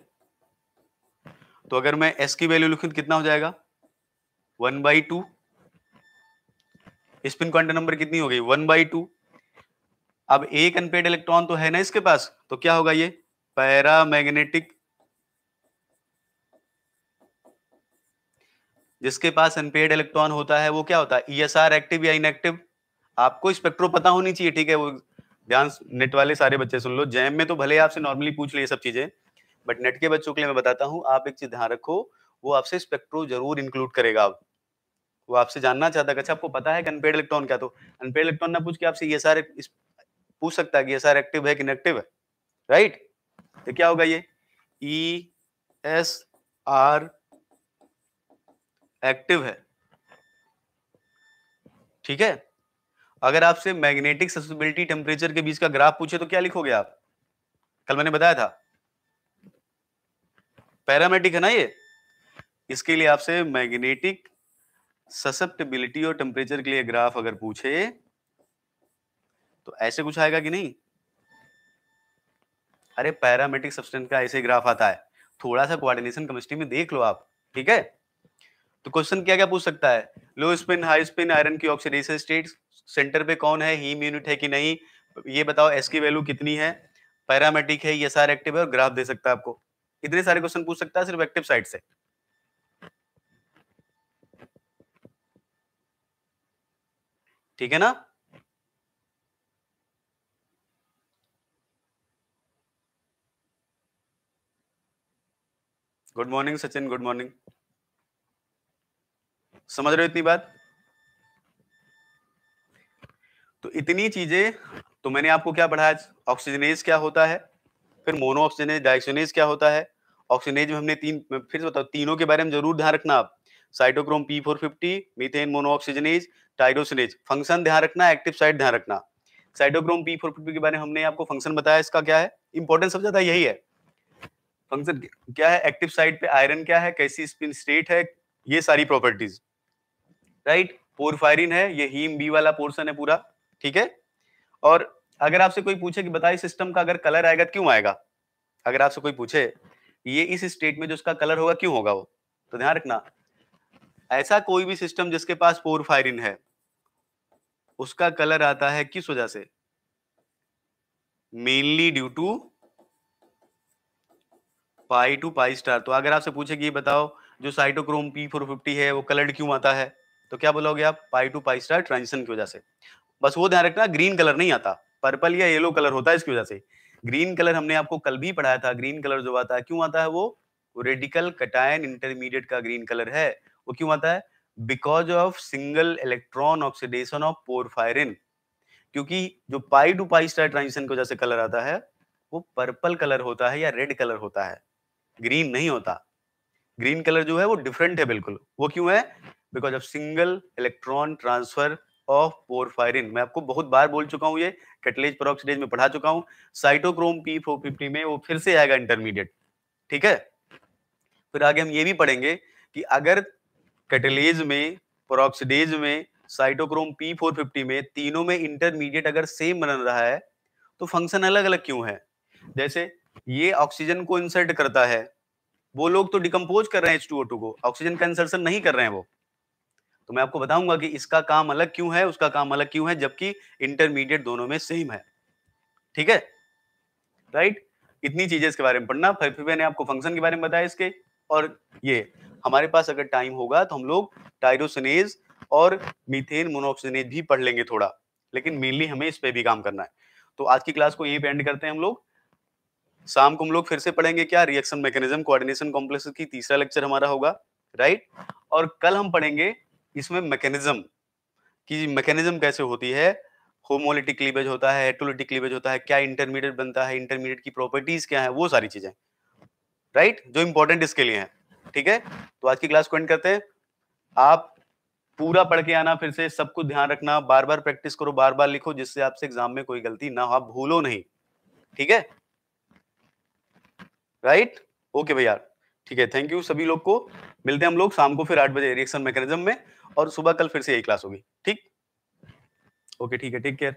तो अगर मैं S की वैल्यू लिखूं तो कितना हो जाएगा? 1/2। स्पिन क्वांटम नंबर कितनी हो गई? 1/2। अब एक अनपेड इलेक्ट्रॉन तो है ना इसके पास, तो क्या होगा? ये पैरामैग्नेटिक। जिसके पास अनपेड इलेक्ट्रॉन होता है वो क्या होता है? ESR एक्टिव या इनएक्टिव? आपको स्पेक्ट्रो पता होनी चाहिए, ठीक है। वो ध्यान, नेट वाले सारे बच्चे सुन लो। जैम में तो भले आपसे नॉर्मली पूछ ले ये सब चीजें, बट नेट के बच्चों के लिए मैं बताता हूँ। आप एक चीज ध्यान रखो, वो आपसे स्पेक्ट्रो जरूर इंक्लूड करेगा। वो आपसे जानना चाहता है अच्छा आपको पता है कि अनपेड इलेक्ट्रॉन क्या? तो अनपेड इलेक्ट्रॉन ना पूछ के आपसे ESR पूछ सकता है कि ESR एक्टिव है कि इनएक्टिव है, राइट। तो क्या होगा? ये ESR एक्टिव है, ठीक है। अगर आपसे मैग्नेटिक ससेप्टिबिलिटी टेम्परेचर के बीच का ग्राफ पूछे तो क्या लिखोगे आप? कल मैंने बताया था, पैरामेट्रिक है ना ये। इसके लिए आपसे मैग्नेटिक ससेप्टिबिलिटी और टेम्परेचर के लिए ग्राफ अगर पूछे तो ऐसे कुछ आएगा कि नहीं? अरे पैरामेट्रिक सब्सटेंस का ऐसे ग्राफ आता है। थोड़ा सा कोऑर्डिनेशन केमिस्ट्री में देख लो आप, ठीक है। तो क्वेश्चन क्या क्या पूछ सकता है? लो स्पिन, हाई स्पिन आयरन की ऑक्सीडेशन स्टेट, सेंटर पे कौन है, हीम यूनिट है कि नहीं, ये बताओ, एस की वैल्यू कितनी है, पैरामेट्रिक है, ESR एक्टिव है, और ग्राफ दे सकता है आपको। इतने सारे क्वेश्चन पूछ सकता है सिर्फ एक्टिव साइड से, ठीक है ना। Good morning Sachin, good morning. समझ रहे हो इतनी बात? तो इतनी चीजें तो मैंने आपको क्या पढ़ाया? ऑक्सीजनेज क्या होता है, फिर मोनो ऑक्सीजनेज, डाइऑक्सीजनेज क्या होता है। ऑक्सीजनेज में हमने तीन, फिर से बताओ, तीनों के बारे में जरूर ध्यान रखना आप। Cytochrome P450, methane mono oxygenase, tyrosinase. Function ध्यान रखना, एक्टिव साइट ध्यान रखना। साइटोक्रोम P450 के बारे में हमने आपको फंक्शन बताया, इसका क्या है इंपॉर्टेंस, सबसे ज्यादा यही है। फंक्शन क्या है? एक्टिव साइट पे आयरन क्या है, कैसी स्पिन स्टेट है, ये सारी प्रॉपर्टीज, राइट। पोरफायरिन है, ये हीम बी वाला पोर्शन है पूरा, ठीक है। और अगर आपसे कोई पूछे कि बताइए सिस्टम का अगर कलर आएगा क्यों आएगा, अगर आपसे कोई पूछे ये इस स्टेट में जो उसका कलर होगा क्यों होगा वो, तो ध्यान रखना, ऐसा कोई भी सिस्टम जिसके पास पोरफायरिन है उसका कलर आता है किस वजह से? Mainly due to pi to pi star. तो अगर आपसे पूछे कि ये बताओ जो साइटोक्रोम P450 है वो कलर्ड क्यों आता है, तो क्या बोलोगे आप? पाई टू पाई स्टार ट्रांजिशन की वजह से। बस वो ध्यान रखना, ग्रीन कलर नहीं आता, पर्पल या येलो कलर होता है इसकी वजह से। ग्रीन कलर हमने आपको कल भी पढ़ाया था। ग्रीन कलर जो आता है क्यों आता है? वो रेडिकल कटायन इंटरमीडिएट का ग्रीन कलर है। वो क्यों आता है? Because of single electron oxidation of porphyrin, क्योंकि जो पाई टू पाई स्टार ट्रांजिशन की वजह से कलर आता है वो पर्पल कलर होता है या रेड कलर होता है, ग्रीन नहीं होता। ग्रीन कलर जो है वो डिफरेंट है बिल्कुल। वो क्यों है? Because of single electron transfer of porphyrin. मैं आपको बहुत बार बोल चुका हूं, ये कैटलेज पेरोक्सिडेज में पढ़ा चुका हूं। साइटोक्रोम P450 में वो फिर से आएगा इंटरमीडिएट, ठीक है। फिर आगे हम ये भी पढ़ेंगे कि अगर कैटलेज में, पेरोक्सिडेज में, साइटोक्रोम P450 में, तीनों में इंटरमीडिएट अगर सेम बन रहा है तो फंक्शन अलग अलग क्यों है? जैसे ये ऑक्सीजन को इंसर्ट करता है, वो लोग तो डिकम्पोज कर रहे हैं H2O2 को, ऑक्सीजन का इंसर्शन नहीं कर रहे हैं वो। तो मैं आपको बताऊंगा कि इसका काम अलग क्यों है, उसका काम अलग क्यों है, जबकि इंटरमीडिएट दोनों में सेम है, ठीक है, राइट। इतनी चीजें इसके बारे में पढ़ना। फिर मैंने आपको फंक्शन के बारे में बताया इसके। और ये हमारे पास अगर टाइम होगा तो हम लोग टायरोसिनेज और मीथेन मोनोऑक्सीजनेज भी पढ़ लेंगे थोड़ा, लेकिन मेनली हमें इस पे भी काम करना है। तो आज की क्लास को यहीं पे एंड करते हैं हम लोग। शाम को हम लोग फिर से पढ़ेंगे क्या, रिएक्शन मैकेनिज्म कोऑर्डिनेशन कॉम्प्लेक्स की तीसरा लेक्चर हमारा होगा, राइट। और कल हम पढ़ेंगे इसमें मैकेनिज्म की, मैकेनिज्म कैसे होती है, होमोलिटिक क्लीवेज होता है, हेटेरोलिटिक क्लीवेज होता है, क्या इंटरमीडिएट बनता है, इंटरमीडिएट की प्रॉपर्टीज क्या है, वो सारी चीजें, राइट, जो इंपॉर्टेंट इसके लिए है, ठीक है। तो आज की क्लास को एंड करते हैं। आप पूरा पढ़ के आना, फिर से सब कुछ ध्यान रखना, बार बार प्रैक्टिस करो, बार बार लिखो, जिससे आपसे एग्जाम में कोई गलती ना हो, आप भूलो नहीं, ठीक है, राइट। ओके भैया, ठीक है, थैंक यू सभी लोग को। मिलते हैं हम लोग शाम को फिर 8 बजे रिएक्शन मैकेनिज्म में, और सुबह कल फिर से यही क्लास होगी, ठीक। ओके ठीक है, टेक केयर।